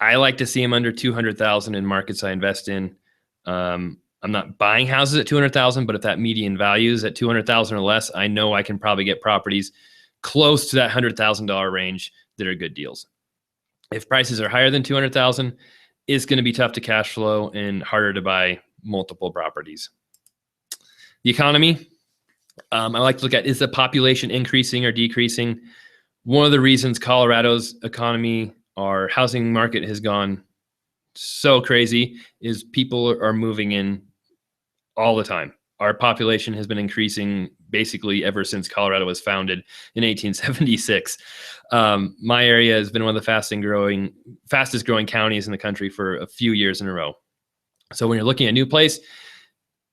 I like to see them under 200,000 in markets I invest in. I'm not buying houses at 200,000, but if that median value is at 200,000 or less, I know I can probably get properties close to that $100,000 range that are good deals. If prices are higher than 200,000, it's going to be tough to cash flow and harder to buy multiple properties. The economy, I like to look at, is the population increasing or decreasing? One of the reasons Colorado's economy, our housing market has gone so crazy is people are moving in all the time. Our population has been increasing basically ever since Colorado was founded in 1876. My area has been one of the fastest growing counties in the country for a few years in a row. So when you're looking at a new place,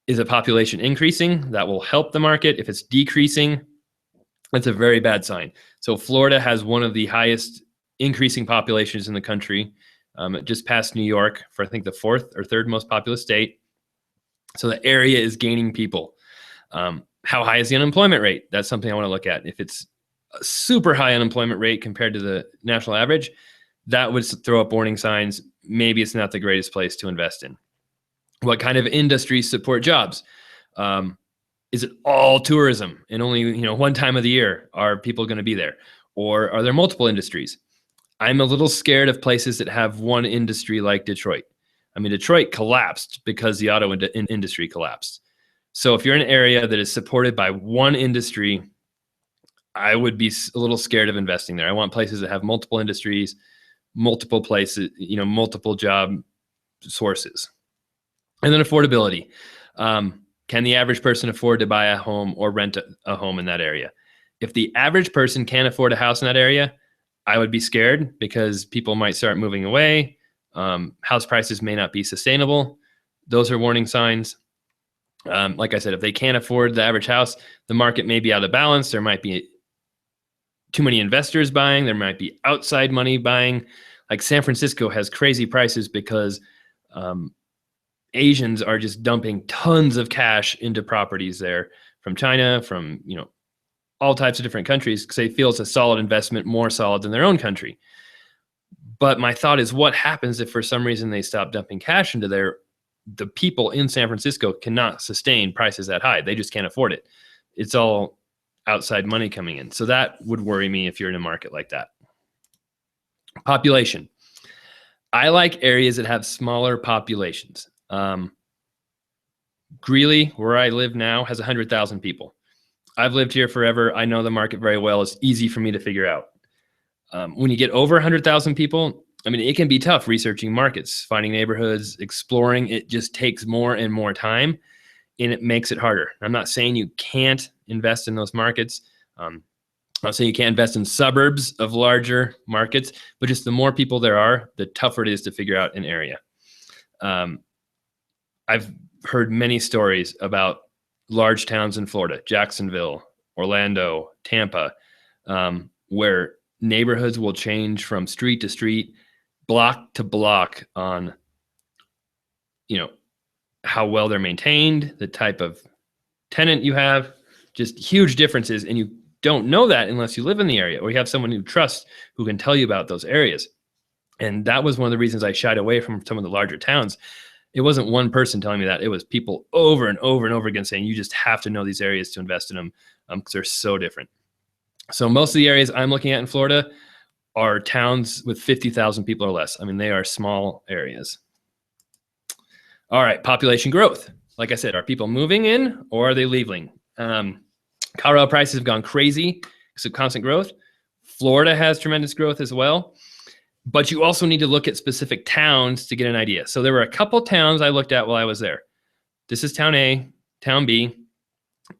is the population increasing? That will help the market. If it's decreasing, that's a very bad sign. So Florida has one of the highest increasing populations in the country. It just passed New York for, I think, the fourth or third most populous state. So the area is gaining people. How high is the unemployment rate? That's something I want to look at. If it's a super high unemployment rate compared to the national average, that would throw up warning signs. Maybe it's not the greatest place to invest in. What kind of industries support jobs? Is it all tourism and only one time of the year are people going to be there? Or are there multiple industries? I'm a little scared of places that have one industry like Detroit. I mean, Detroit collapsed because the auto industry collapsed. So if you're in an area that is supported by one industry, I would be a little scared of investing there. I want places that have multiple industries, multiple places, multiple job sources. And then affordability. Can the average person afford to buy a home or rent a home in that area? If the average person can't afford a house in that area, I would be scared because people might start moving away. House prices may not be sustainable. Those are warning signs. Like I said, if they can't afford the average house, the market may be out of balance. There might be too many investors buying. There might be outside money buying. Like San Francisco has crazy prices because Asians are just dumping tons of cash into properties there from China, from all types of different countries because they feel it's a solid investment, more solid than their own country. But my thought is, what happens if for some reason they stop dumping cash into there? The people in San Francisco cannot sustain prices that high. They just can't afford it. It's all outside money coming in. So that would worry me if you're in a market like that. Population. I like areas that have smaller populations. Greeley, where I live now, has 100,000 people. I've lived here forever. I know the market very well. It's easy for me to figure out. When you get over 100,000 people, I mean, it can be tough researching markets, finding neighborhoods, exploring. It just takes more and more time, and it makes it harder. I'm not saying you can't invest in those markets. I'm not saying you can't invest in suburbs of larger markets, but just the more people there are, the tougher it is to figure out an area. I've heard many stories about large towns in Florida, Jacksonville, Orlando, Tampa, where neighborhoods will change from street to street, block to block on, how well they're maintained, the type of tenant you have, just huge differences. And you don't know that unless you live in the area or you have someone you trust who can tell you about those areas. And that was one of the reasons I shied away from some of the larger towns. It wasn't one person telling me that. It was people over and over and over again saying, you just have to know these areas to invest in them because they're so different. So most of the areas I'm looking at in Florida are towns with 50,000 people or less. I mean, they are small areas. All right, population growth. Like I said, are people moving in or are they leaving? Colorado prices have gone crazy because of constant growth. Florida has tremendous growth as well. But you also need to look at specific towns to get an idea. So there were a couple towns I looked at while I was there. This is town A, town B.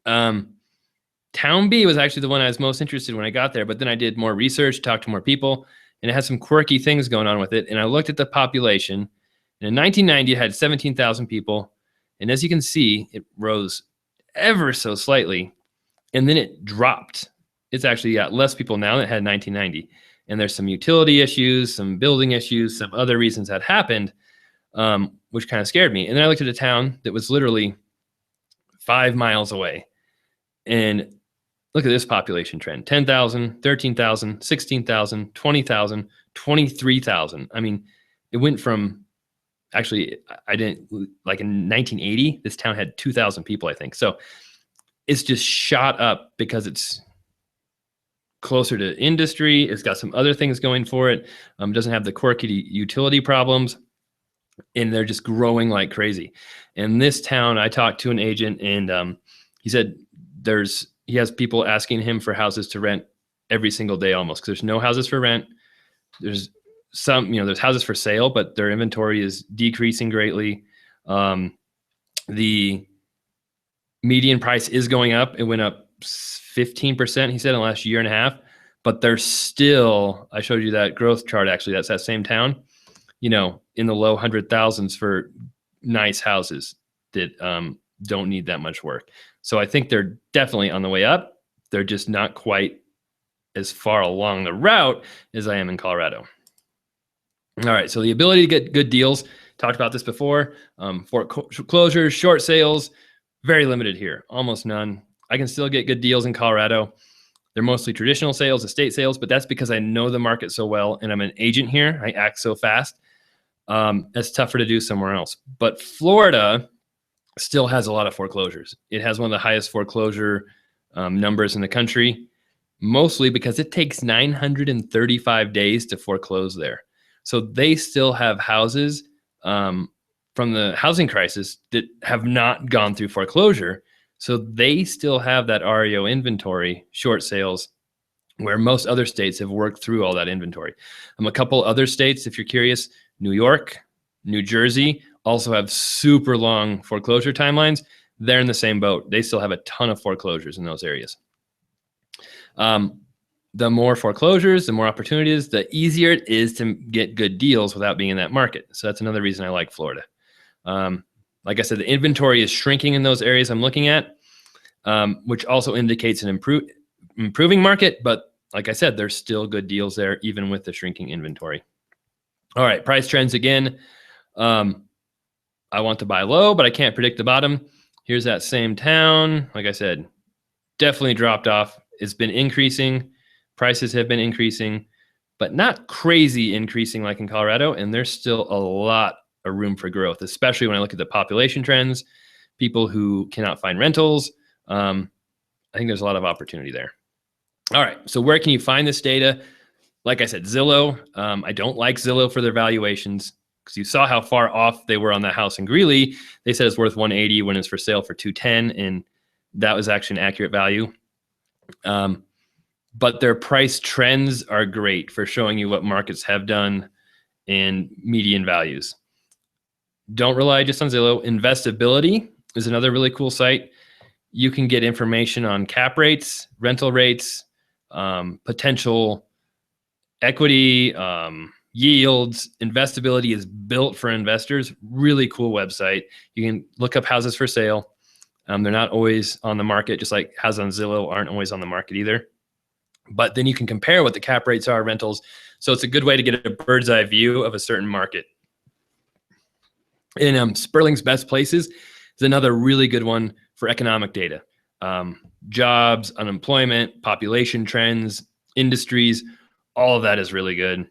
Town B was actually the one I was most interested in when I got there, but then I did more research, talked to more people, and it had some quirky things going on with it. And I looked at the population, and in 1990, it had 17,000 people. And as you can see, it rose ever so slightly, and then it dropped. It's actually got less people now than it had in 1990. And there's some utility issues, some building issues, some other reasons that happened, which kind of scared me. And then I looked at a town that was literally 5 miles away. And look at this population trend: 10,000, 13,000, 16,000, 20,000, 23,000. I mean, it went from, actually, like in 1980, this town had 2,000 people, I think. So it's just shot up because it's closer to industry. It's got some other things going for it. Doesn't have the quirky utility problems, and they're just growing like crazy. In this town, I talked to an agent, and he said he has people asking him for houses to rent every single day almost, because there's no houses for rent. There's there's houses for sale, but their inventory is decreasing greatly. The median price is going up. It went up 15%, he said, in the last year and a half, but they're still, I showed you that growth chart, actually, that's that same town, in the low 100,000s for nice houses that don't need that much work. So I think they're definitely on the way up. They're just not quite as far along the route as I am in Colorado. All right, so the ability to get good deals, talked about this before. Foreclosures, short sales, very limited here, almost none. I can still get good deals in Colorado. They're mostly traditional sales, estate sales, but that's because I know the market so well and I'm an agent here. I act so fast. That's tougher to do somewhere else. But Florida still has a lot of foreclosures. It has one of the highest foreclosure numbers in the country, mostly because it takes 935 days to foreclose there. So they still have houses from the housing crisis that have not gone through foreclosure. So they still have that REO inventory, short sales, where most other states have worked through all that inventory. A couple other states, if you're curious, New York, New Jersey, also have super long foreclosure timelines. They're in the same boat. They still have a ton of foreclosures in those areas. The more foreclosures, the more opportunities, the easier it is to get good deals without being in that market. So that's another reason I like Florida. Like I said, the inventory is shrinking in those areas I'm looking at, which also indicates an improving market. But like I said, there's still good deals there, even with the shrinking inventory. All right, price trends again. I want to buy low, but I can't predict the bottom. Here's that same town. Like I said, definitely dropped off. It's been increasing. Prices have been increasing, but not crazy increasing like in Colorado. And there's still a lot of room for growth, especially when I look at the population trends, people who cannot find rentals. I think there's a lot of opportunity there. All right, so where can you find this data? Like I said, Zillow. I don't like Zillow for their valuations, because you saw how far off they were on that house in Greeley. They said it's worth 180 when it's for sale for 210, and that was actually an accurate value. But their price trends are great for showing you what markets have done and median values. Don't rely just on Zillow. Investability is another really cool site. You can get information on cap rates, rental rates, potential equity, yields. Investability is built for investors. Really cool website. You can look up houses for sale. They're not always on the market, just like houses on Zillow aren't always on the market either. But then you can compare what the cap rates are, rentals. So it's a good way to get a bird's eye view of a certain market. And Sperling's Best Places is another really good one for economic data. Jobs, unemployment, population trends, industries, all of that is really good.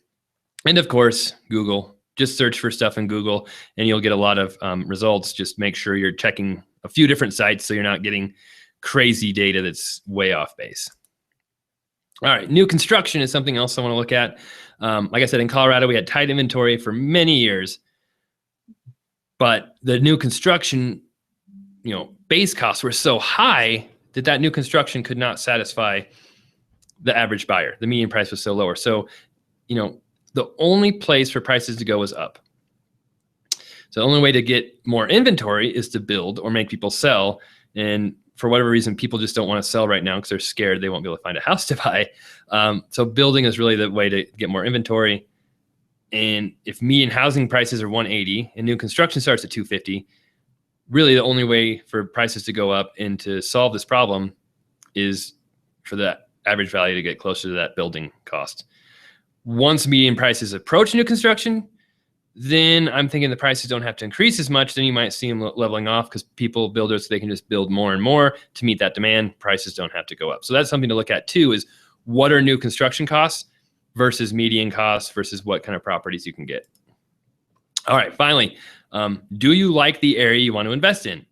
And of course, Google. Just search for stuff in Google and you'll get a lot of results. Just make sure you're checking a few different sites so you're not getting crazy data that's way off base. All right, new construction is something else I want to look at. Like I said, in Colorado, we had tight inventory for many years, but the new construction, base costs were so high that new construction could not satisfy the average buyer. The median price was so lower. So, the only place for prices to go is up. So the only way to get more inventory is to build or make people sell. And for whatever reason, people just don't want to sell right now because they're scared they won't be able to find a house to buy. So building is really the way to get more inventory. And if median housing prices are 180 and new construction starts at 250, really the only way for prices to go up and to solve this problem is for that average value to get closer to that building cost. Once median prices approach new construction, then I'm thinking the prices don't have to increase as much. Then you might see them leveling off because builders, they can just build more and more to meet that demand. Prices don't have to go up. So that's something to look at too, is what are new construction costs versus median costs versus what kind of properties you can get. All right, finally, do you like the area you want to invest in?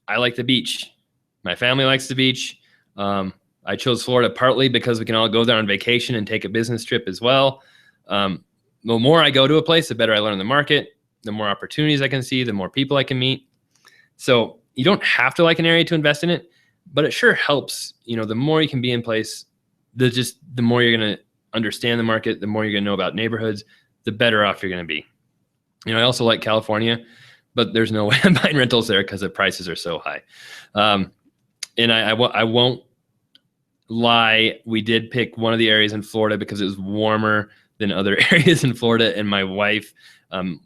I like the beach. My family likes the beach. I chose Florida partly because we can all go there on vacation and take a business trip as well. The more I go to a place, the better I learn the market, the more opportunities I can see, the more people I can meet. So you don't have to like an area to invest in it, but it sure helps. The more you can be in place, the more you're going to understand the market, the more you're going to know about neighborhoods, the better off you're going to be. I also like California, but there's no way I'm buying rentals there because the prices are so high. And I won't lie. We did pick one of the areas in Florida because it was warmer than other areas in Florida. And my wife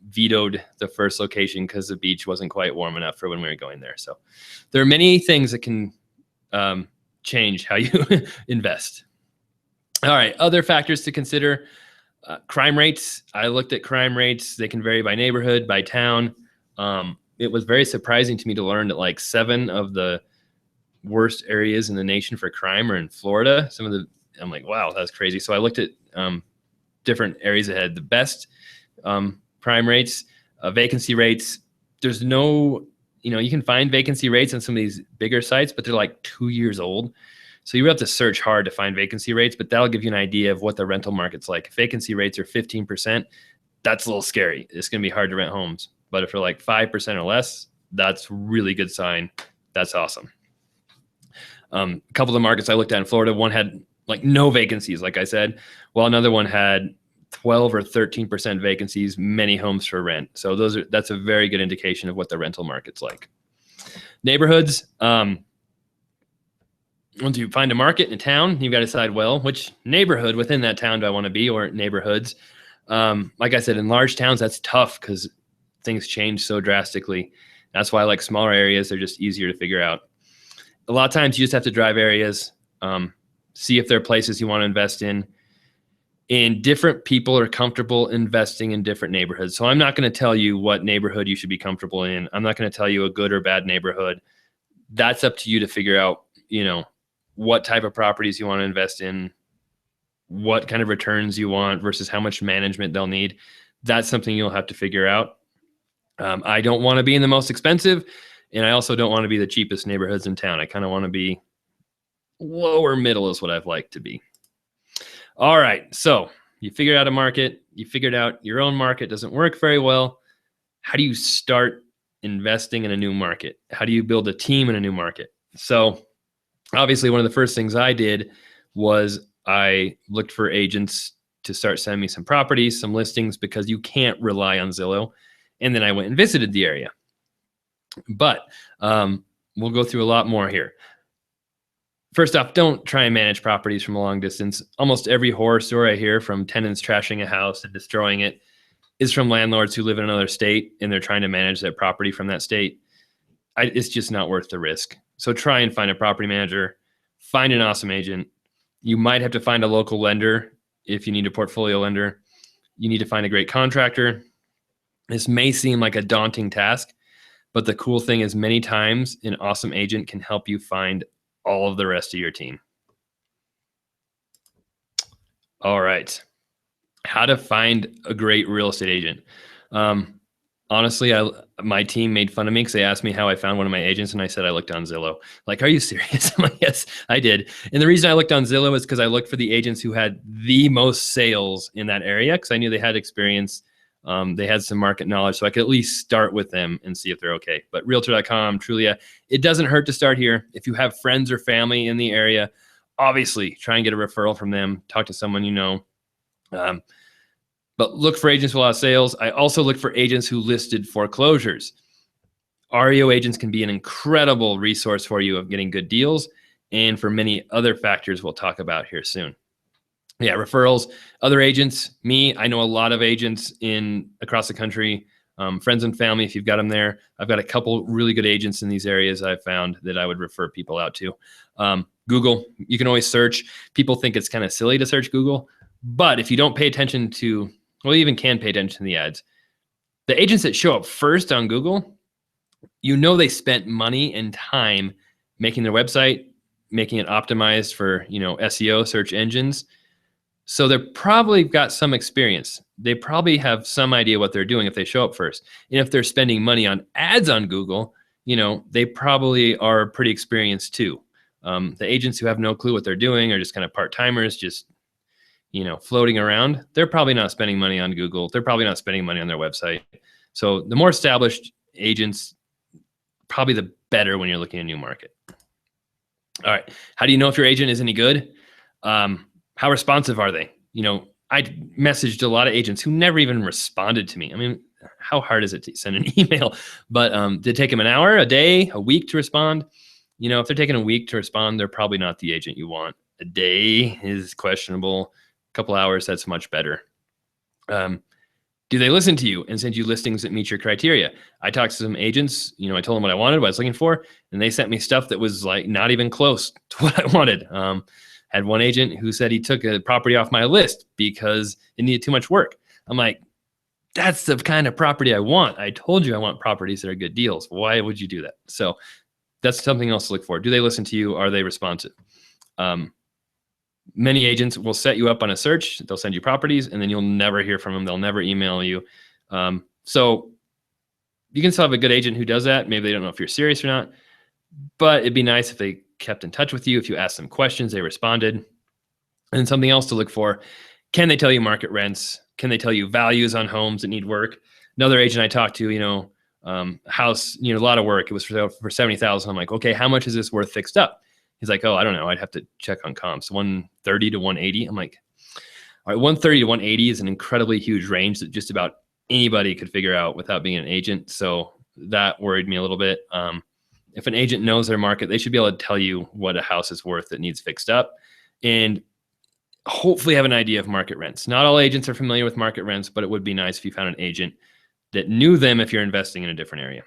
vetoed the first location because the beach wasn't quite warm enough for when we were going there. So there are many things that can change how you invest. All right. Other factors to consider. Crime rates. I looked at crime rates. They can vary by neighborhood, by town. It was very surprising to me to learn that like 7 of the worst areas in the nation for crime are in Florida. I'm like, wow, that's crazy. So I looked at different areas that had the best crime rates, vacancy rates. There's no, you can find vacancy rates on some of these bigger sites, but they're like 2 years old. So you have to search hard to find vacancy rates, but that'll give you an idea of what the rental market's like. If vacancy rates are 15%, that's a little scary. It's going to be hard to rent homes. But if they're like 5% or less, that's a really good sign. That's awesome. A couple of the markets I looked at in Florida, one had like no vacancies, like I said, while another one had 12 or 13% vacancies, many homes for rent. So that's a very good indication of what the rental market's like. Neighborhoods. Once you find a market in a town, you've got to decide, well, which neighborhood within that town do I want to be, or neighborhoods. Like I said, in large towns, that's tough because things change so drastically. That's why I like smaller areas. They're just easier to figure out. A lot of times you just have to drive areas, see if there are places you want to invest in. And different people are comfortable investing in different neighborhoods. So I'm not going to tell you what neighborhood you should be comfortable in. I'm not going to tell you a good or bad neighborhood. That's up to you to figure out, what type of properties you want to invest in, what kind of returns you want versus how much management they'll need. That's something you'll have to figure out. I don't want to be in the most expensive, and I also don't want to be the cheapest neighborhoods in town. I kind of want to be lower middle is what I've liked to be. All right. So you figured out a market. You figured out your own market doesn't work very well. How do you start investing in a new market? How do you build a team in a new market? So obviously, one of the first things I did was I looked for agents to start sending me some properties, some listings, because you can't rely on Zillow. And then I went and visited the area. But we'll go through a lot more here. First off, don't try and manage properties from a long distance. Almost every horror story I hear from tenants trashing a house and destroying it is from landlords who live in another state and they're trying to manage their property from that state. It's just not worth the risk. So try and find a property manager, find an awesome agent. You might have to find a local lender if you need a portfolio lender. You need to find a great contractor. This may seem like a daunting task, but the cool thing is many times an awesome agent can help you find all of the rest of your team. All right. How to find a great real estate agent. Honestly, my team made fun of me because they asked me how I found one of my agents, and I said I looked on Zillow. Like, are you serious? I'm like, yes, I did. And the reason I looked on Zillow is because I looked for the agents who had the most sales in that area because I knew they had experience. They had some market knowledge, so I could at least start with them and see if they're okay. But Realtor.com, Trulia, it doesn't hurt to start here. If you have friends or family in the area, obviously try and get a referral from them. Talk to someone you know. But look for agents with a lot of sales. I also look for agents who listed foreclosures. REO agents can be an incredible resource for you of getting good deals and for many other factors we'll talk about here soon. Yeah, referrals, other agents, me, I know a lot of agents across the country, friends and family, if you've got them there. I've got a couple really good agents in these areas I've found that I would refer people out to. Google, you can always search. People think it's kind of silly to search Google, but if you don't pay attention to, well, you even can pay attention to the ads. The agents that show up first on Google, they spent money and time making their website, making it optimized for, SEO, search engines. So they're probably got some experience. They probably have some idea what they're doing if they show up first. And if they're spending money on ads on Google, they probably are pretty experienced too. The agents who have no clue what they're doing are just kind of part-timers, just floating around. They're probably not spending money on Google. They're probably not spending money on their website. So the more established agents, probably the better when you're looking at a new market. All right. How do you know if your agent is any good? How responsive are they? I messaged a lot of agents who never even responded to me. I mean, how hard is it to send an email? But did it take them an hour, a day, a week to respond? If they're taking a week to respond, they're probably not the agent you want. A day is questionable. A couple hours, that's much better. Do they listen to you and send you listings that meet your criteria? I talked to some agents, I told them what I wanted, what I was looking for, and they sent me stuff that was like not even close to what I wanted. Had one agent who said he took a property off my list because it needed too much work. I'm like, that's the kind of property I want. I told you I want properties that are good deals. Why would you do that? So that's something else to look for. Do they listen to you? Are they responsive? Many agents will set you up on a search. They'll send you properties, and then you'll never hear from them. They'll never email you. So you can still have a good agent who does that. Maybe they don't know if you're serious or not, but it'd be nice if they kept in touch with you. If you asked them questions, they responded. And something else to look for, can they tell you market rents? Can they tell you values on homes that need work? Another agent I talked to, house, a lot of work. It was for 70,000. I'm like, okay, how much is this worth fixed up? He's like, oh, I don't know. I'd have to check on comps. 130 to 180. I'm like, all right, 130 to 180 is an incredibly huge range that just about anybody could figure out without being an agent. So that worried me a little bit. If an agent knows their market, they should be able to tell you what a house is worth that needs fixed up, and hopefully have an idea of market rents. Not all agents are familiar with market rents, but it would be nice if you found an agent that knew them if you're investing in a different area.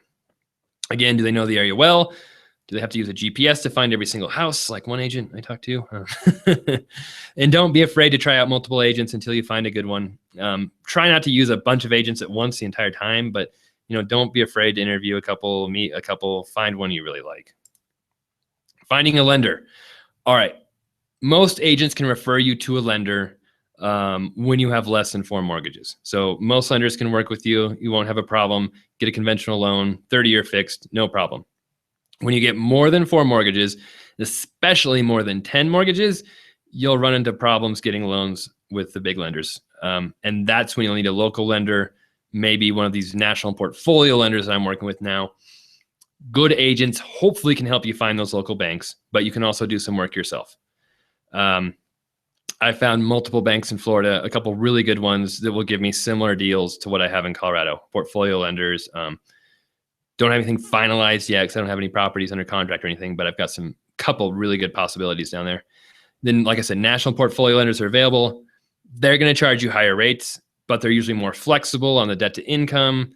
Again, do they know the area well? Do they have to use a GPS to find every single house like one agent I talked to? And don't be afraid to try out multiple agents until you find a good one. Try not to use a bunch of agents at once the entire time, but don't be afraid to interview a couple, meet a couple, find one you really like. Finding a lender. All right. Most agents can refer you to a lender when you have less than 4 mortgages. So most lenders can work with you. You won't have a problem. Get a conventional loan, 30-year fixed, no problem. When you get more than 4 mortgages, especially more than 10 mortgages, you'll run into problems getting loans with the big lenders. And that's when you'll need a local lender, maybe one of these national portfolio lenders that I'm working with now. Good agents hopefully can help you find those local banks, but you can also do some work yourself. I found multiple banks in Florida, a couple really good ones that will give me similar deals to what I have in Colorado. Portfolio lenders. Don't have anything finalized yet because I don't have any properties under contract or anything, but I've got some couple really good possibilities down there. Then, like I said, national portfolio lenders are available. They're going to charge you higher rates, but they're usually more flexible on the debt to income,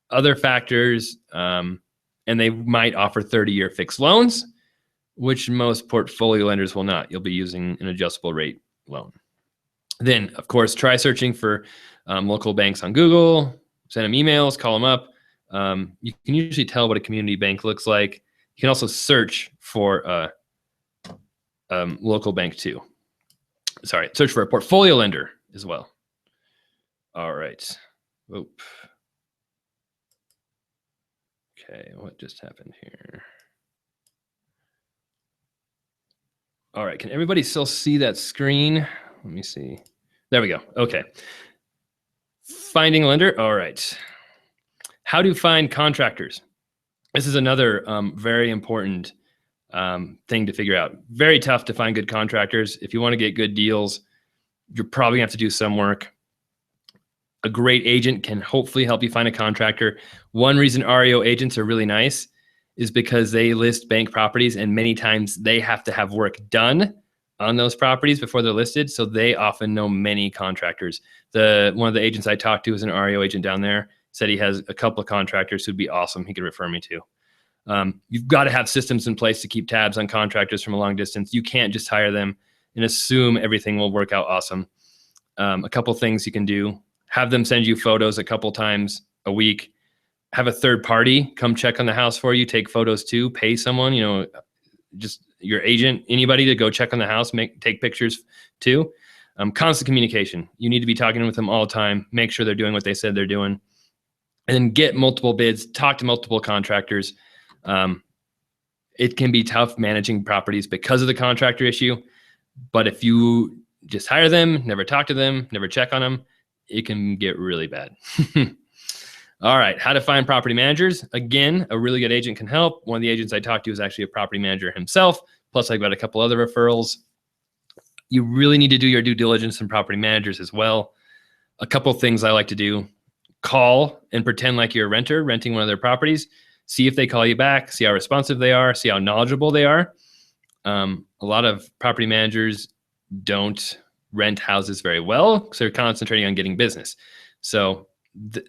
other factors, and they might offer 30-year fixed loans, which most portfolio lenders will not. You'll be using an adjustable rate loan. Then, of course, try searching for local banks on Google, send them emails, call them up. You can usually tell what a community bank looks like. You can also search for a local bank too. Sorry, search for a portfolio lender as well. All right. Oop. Okay, what just happened here? All right, can everybody still see that screen? Let me see. There we go. Okay. Finding a lender. All right. How to find contractors. This is another very important thing to figure out. Very tough to find good contractors. If you want to get good deals, you're probably going to have to do some work. A great agent can hopefully help you find a contractor. One reason REO agents are really nice is because they list bank properties, and many times they have to have work done on those properties before they're listed. So they often know many contractors. One of the agents I talked to is an REO agent down there, said he has a couple of contractors who'd be awesome. He could refer me to. You've got to have systems in place to keep tabs on contractors from a long distance. You can't just hire them and assume everything will work out awesome. A couple things you can do: have them send you photos a couple times a week. Have a third party come check on the house for you, take photos too, pay someone, just your agent, anybody to go check on the house, take pictures too. Constant communication. You need to be talking with them all the time. Make sure they're doing what they said they're doing. And then get multiple bids, talk to multiple contractors. It can be tough managing properties because of the contractor issue. But if you just hire them, never talk to them, never check on them, it can get really bad. All right, how to find property managers. Again, a really good agent can help. One of the agents I talked to is actually a property manager himself. Plus, I've got a couple other referrals. You really need to do your due diligence in property managers as well. A couple things I like to do: call and pretend like you're a renter renting one of their properties. See if they call you back, see how responsive they are, see how knowledgeable they are. A lot of property managers don't rent houses very well because they're concentrating on getting business. So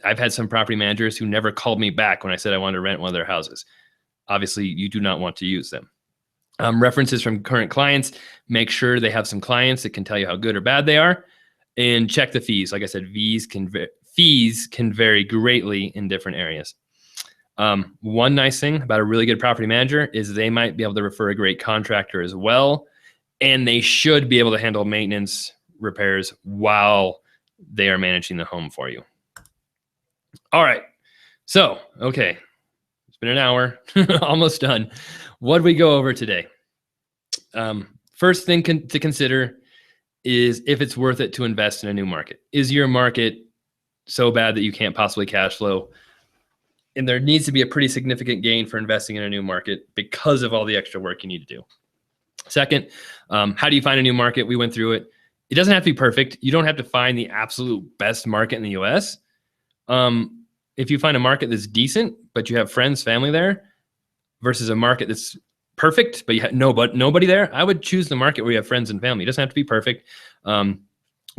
I've had some property managers who never called me back when I said I wanted to rent one of their houses. Obviously, you do not want to use them. References from current clients. Make sure they have some clients that can tell you how good or bad they are, and check the fees. Like I said, fees can vary greatly in different areas. One nice thing about a really good property manager is they might be able to refer a great contractor as well, and they should be able to handle maintenance, repairs while they are managing the home for you. All right. So, okay. It's been an hour, almost done. What did we go over today? First thing to consider is if it's worth it to invest in a new market. Is your market so bad that you can't possibly cash flow? And there needs to be a pretty significant gain for investing in a new market because of all the extra work you need to do. Second, how do you find a new market? We went through it. It doesn't have to be perfect. You don't have to find the absolute best market in the US. If you find a market that's decent, but you have friends, family there, versus a market that's perfect, but you have nobody there, I would choose the market where you have friends and family. It doesn't have to be perfect.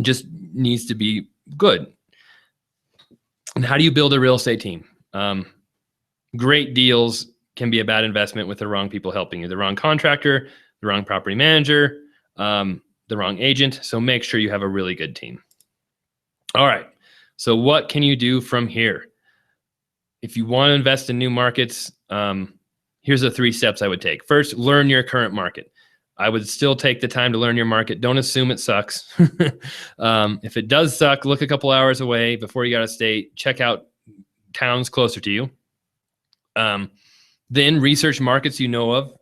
Just needs to be good. And how do you build a real estate team? Great deals can be a bad investment with the wrong people helping you, the wrong contractor, the wrong property manager, the wrong agent. So make sure you have a really good team. All right. So what can you do from here? If you want to invest in new markets, here's the 3 steps I would take. First, learn your current market. I would still take the time to learn your market. Don't assume it sucks. If it does suck, look a couple hours away before you got to stay. Check out towns closer to you. Then research markets you know of,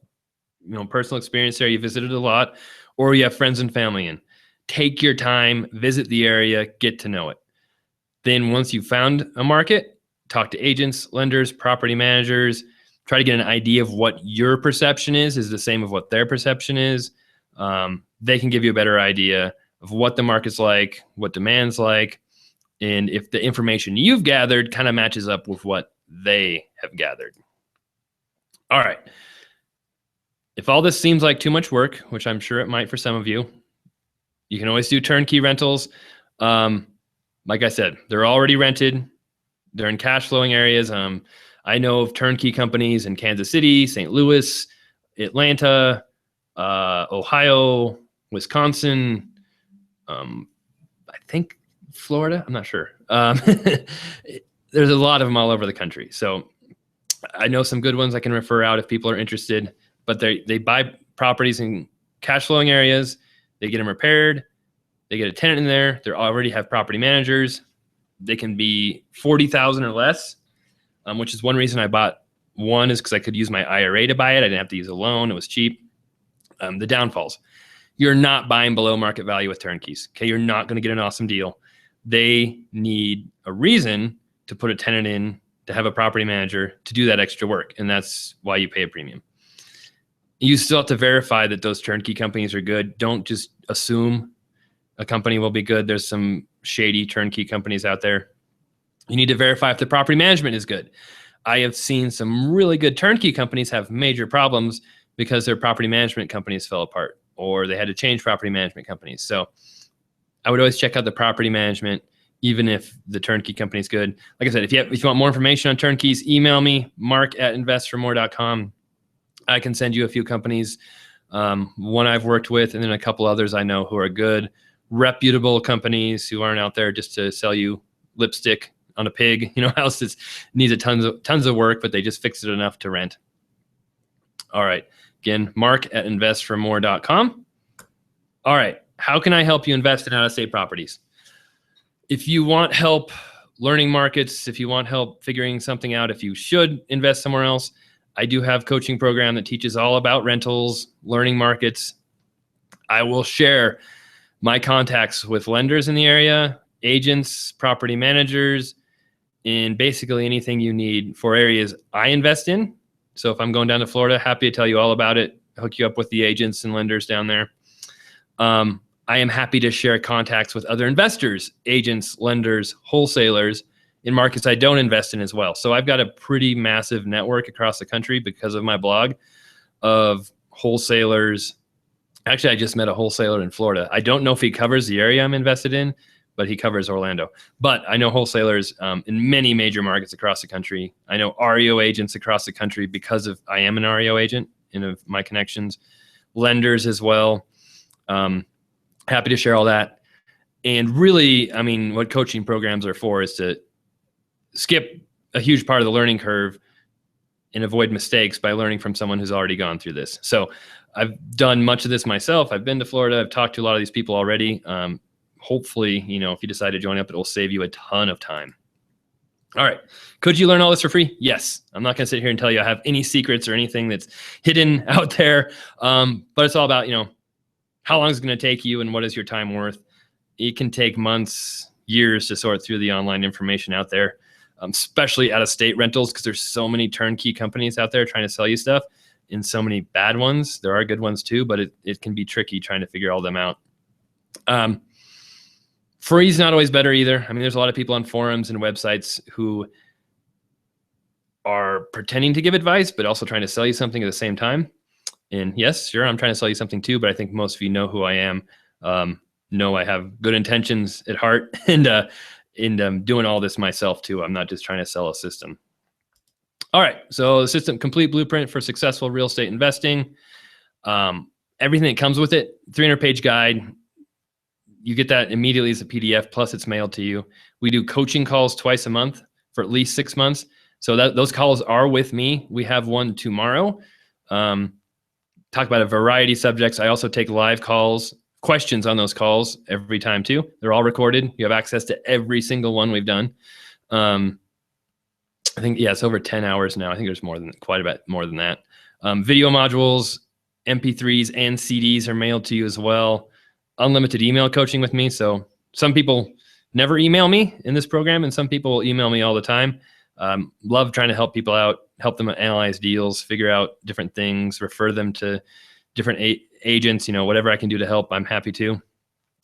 personal experience there, you visited a lot, or you have friends and family in. Take your time, visit the area, get to know it. Then once you've found a market, talk to agents, lenders, property managers, try to get an idea of what your perception is the same of what their perception is. They can give you a better idea of what the market's like, what demand's like, and if the information you've gathered kind of matches up with what they have gathered. All right. If all this seems like too much work, which I'm sure it might for some of you, you can always do turnkey rentals. Like I said, they're already rented. They're in cash flowing areas. I know of turnkey companies in Kansas City, St. Louis, Atlanta, Ohio, Wisconsin, I think Florida. I'm not sure. There's a lot of them all over the country. So I know some good ones I can refer out if people are interested, but they buy properties in cash flowing areas. They get them repaired. They get a tenant in there. They already have property managers. They can be $40,000 or less, which is one reason I bought one, is because I could use my IRA to buy it. I didn't have to use a loan. It was cheap. The downfalls: you're not buying below market value with turnkeys. Okay, you're not going to get an awesome deal. They need a reason to put a tenant in, to have a property manager, to do that extra work, and that's why you pay a premium. You still have to verify that those turnkey companies are good. Don't just assume a company will be good. There's some shady turnkey companies out there. You need to verify if the property management is good. I have seen some really good turnkey companies have major problems because their property management companies fell apart, or they had to change property management companies. So I would always check out the property management, even if the turnkey company is good. Like I said, if you want more information on turnkeys, email me, mark@investformore.com. I can send you a few companies, one I've worked with, and then a couple others I know who are good, reputable companies who aren't out there just to sell you lipstick on a pig, house that needs tons of work, but they just fix it enough to rent. All right. Again, mark@investformore.com. All right. How can I help you invest in out-of-state properties? If you want help learning markets, if you want help figuring something out, if you should invest somewhere else, I do have a coaching program that teaches all about rentals, learning markets. I will share my contacts with lenders in the area, agents, property managers, and basically anything you need for areas I invest in. So if I'm going down to Florida, happy to tell you all about it, hook you up with the agents and lenders down there. I am happy to share contacts with other investors, agents, lenders, wholesalers in markets I don't invest in as well. So I've got a pretty massive network across the country because of my blog of wholesalers. Actually, I just met a wholesaler in Florida. I don't know if he covers the area I'm invested in, but he covers Orlando. But I know wholesalers in many major markets across the country. I know REO agents across the country because of I am an REO agent in my connections, lenders as well. Happy to share all that. And really, I mean, what coaching programs are for is to skip a huge part of the learning curve and avoid mistakes by learning from someone who's already gone through this. So I've done much of this myself. I've been to Florida. I've talked to a lot of these people already. Hopefully, if you decide to join up, it will save you a ton of time. All right. Could you learn all this for free? Yes. I'm not going to sit here and tell you I have any secrets or anything that's hidden out there. But it's all about, how long is it going to take you and what is your time worth? It can take months, years to sort through the online information out there, especially out-of-state rentals, because there's so many turnkey companies out there trying to sell you stuff and so many bad ones. There are good ones too, but it can be tricky trying to figure all them out. Free is not always better either. I mean, there's a lot of people on forums and websites who are pretending to give advice, but also trying to sell you something at the same time. And yes, sure, I'm trying to sell you something too, but I think most of you know who I am, know I have good intentions at heart, and doing all this myself too. I'm not just trying to sell a system. All right, so the system complete blueprint for successful real estate investing. Everything that comes with it, 300-page guide. You get that immediately as a PDF, plus it's mailed to you. We do coaching calls twice a month for at least 6 months. So those calls are with me. We have one tomorrow. Talk about a variety of subjects. I also take live calls, questions on those calls every time too. They're all recorded. You have access to every single one we've done. I think, it's over 10 hours now. I think there's quite a bit more than that. Video modules, MP3s and CDs are mailed to you as well. Unlimited email coaching with me. So some people never email me in this program, and some people email me all the time. Love trying to help people out, help them analyze deals, figure out different things, refer them to different agents, whatever I can do to help, I'm happy to.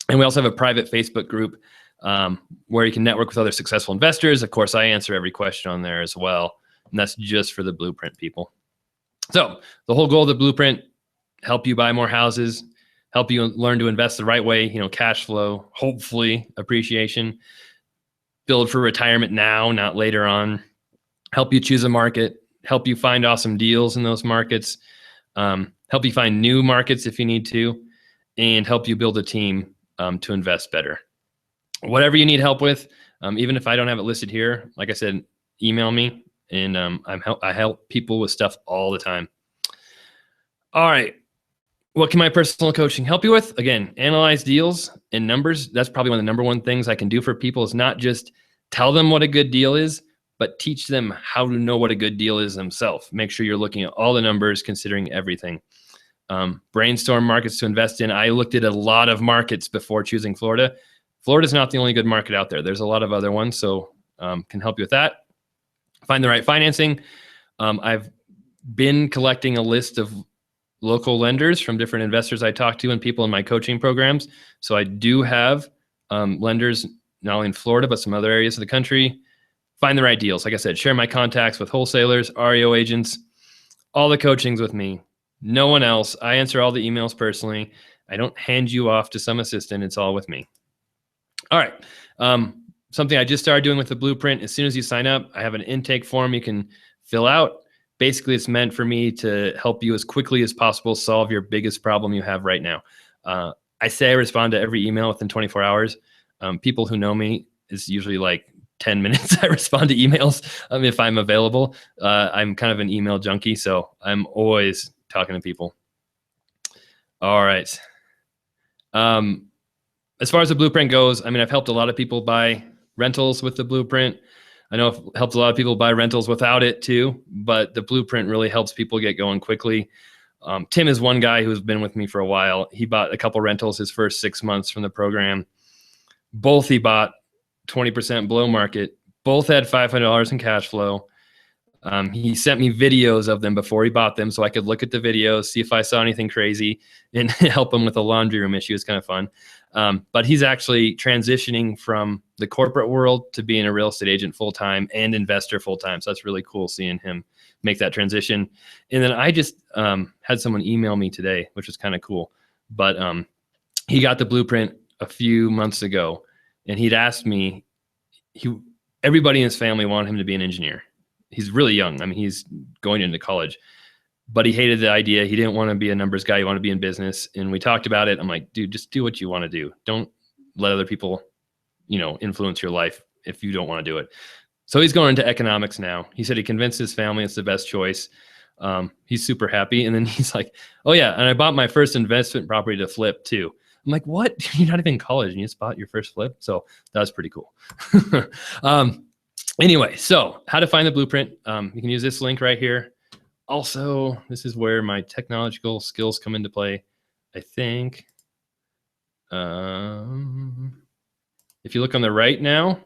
And we also have a private Facebook group where you can network with other successful investors. Of course, I answer every question on there as well. And that's just for the blueprint people. So the whole goal of the blueprint, help you buy more houses, help you learn to invest the right way, cash flow, hopefully appreciation, build for retirement now, not later on, help you choose a market, help you find awesome deals in those markets, help you find new markets if you need to, and help you build a team to invest better. Whatever you need help with, even if I don't have it listed here, like I said, email me, and I help people with stuff all the time. All right. What can my personal coaching help you with? Again, analyze deals and numbers. That's probably one of the number one things I can do for people, is not just tell them what a good deal is, but teach them how to know what a good deal is themselves. Make sure you're looking at all the numbers, considering everything. Brainstorm markets to invest in. I looked at a lot of markets before choosing Florida. Florida's not the only good market out there. There's a lot of other ones, so can help you with that. Find the right financing. I've been collecting a list of local lenders from different investors I talk to and people in my coaching programs. So I do have lenders not only in Florida, but some other areas of the country. Find the right deals. Like I said, share my contacts with wholesalers, REO agents, all the coachings with me. No one else. I answer all the emails personally. I don't hand you off to some assistant. It's all with me. All right. Something I just started doing with the blueprint, as soon as you sign up, I have an intake form you can fill out. Basically, it's meant for me to help you as quickly as possible solve your biggest problem you have right now. I say I respond to every email within 24 hours. People who know me, it's usually like 10 minutes I respond to emails if I'm available. I'm kind of an email junkie, so I'm always talking to people. All right. As far as the blueprint goes, I mean, I've helped a lot of people buy rentals with the blueprint. I know it helps a lot of people buy rentals without it too, but the blueprint really helps people get going quickly. Tim is one guy who's been with me for a while. He bought a couple rentals his first 6 months from the program. Both he bought 20% below market. Both had $500 in cash flow. He sent me videos of them before he bought them so I could look at the videos, see if I saw anything crazy, and help him with a laundry room issue. It's kind of fun. But he's actually transitioning from the corporate world to being a real estate agent full-time and investor full-time. So that's really cool seeing him make that transition. And then I just had someone email me today, which was kind of cool. But he got the blueprint a few months ago, and he'd asked me, everybody in his family wanted him to be an engineer. He's really young. I mean, he's going into college, but he hated the idea. He didn't want to be a numbers guy. He wanted to be in business. And we talked about it. I'm like, dude, just do what you want to do. Don't let other people, influence your life if you don't want to do it. So he's going into economics now. He said he convinced his family it's the best choice. He's super happy. And then he's like, oh yeah. And I bought my first investment property to flip too. I'm like, what? You're not even in college and you just bought your first flip. So that was pretty cool. Anyway, so how to find the blueprint. You can use this link right here. Also, this is where my technological skills come into play, I think. If you look on the right now,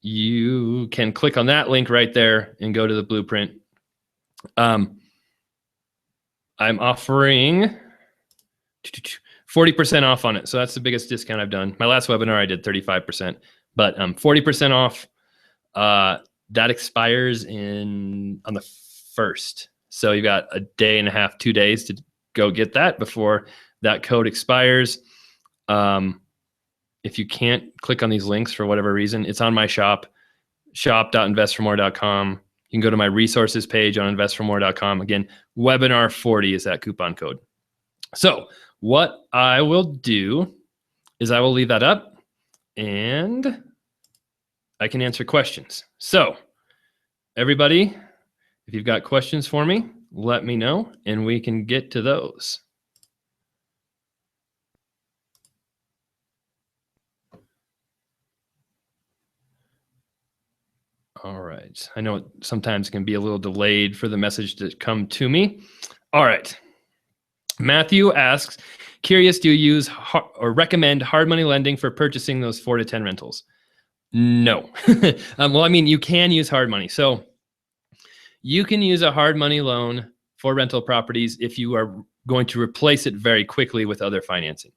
you can click on that link right there and go to the blueprint. I'm offering 40% off on it. So that's the biggest discount I've done. My last webinar, I did 35%, but 40% off. That expires on the 1st. So you've got a day and a half, 2 days to go get that before that code expires. If you can't click on these links for whatever reason, it's on my shop, shop.investformore.com. You can go to my resources page on investformore.com. Again, webinar 40 is that coupon code. So what I will do is I will leave that up and I can answer questions. So everybody, if you've got questions for me, let me know and we can get to those. All right. I know it sometimes can be a little delayed for the message to come to me. All right. Matthew asks, curious, do you use or recommend hard money lending for purchasing those 4 to 10 rentals? No. Well, I mean, you can use hard money. So you can use a hard money loan for rental properties if you are going to replace it very quickly with other financing.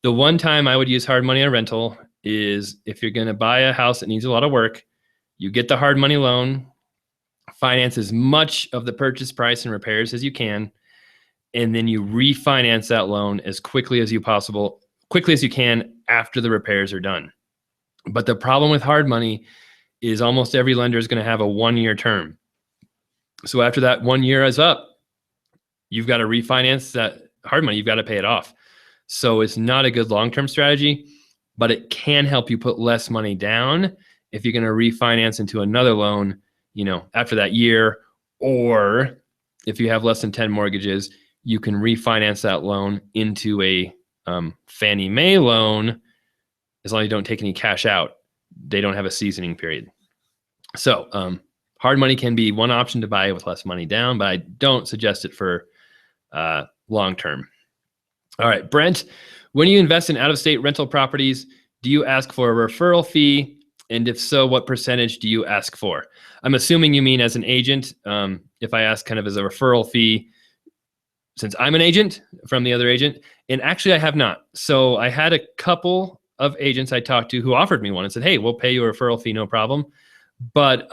The one time I would use hard money on a rental is if you're going to buy a house that needs a lot of work, you get the hard money loan, finance as much of the purchase price and repairs as you can, and then you refinance that loan as quickly as you can after the repairs are done. But the problem with hard money is almost every lender is going to have a 1-year term. So after that 1 year is up, you've got to refinance that hard money. You've got to pay it off. So it's not a good long-term strategy, but it can help you put less money down if you're going to refinance into another loan, after that year, or if you have less than 10 mortgages, you can refinance that loan into a Fannie Mae loan. As long as you don't take any cash out, they don't have a seasoning period. So hard money can be one option to buy with less money down, but I don't suggest it for long-term. All right, Brent, when you invest in out-of-state rental properties, do you ask for a referral fee? And if so, what percentage do you ask for? I'm assuming you mean as an agent. If I ask kind of as a referral fee, since I'm an agent from the other agent, and actually I have not. So I had a couple of agents I talked to who offered me one and said, hey, we'll pay you a referral fee, no problem. But,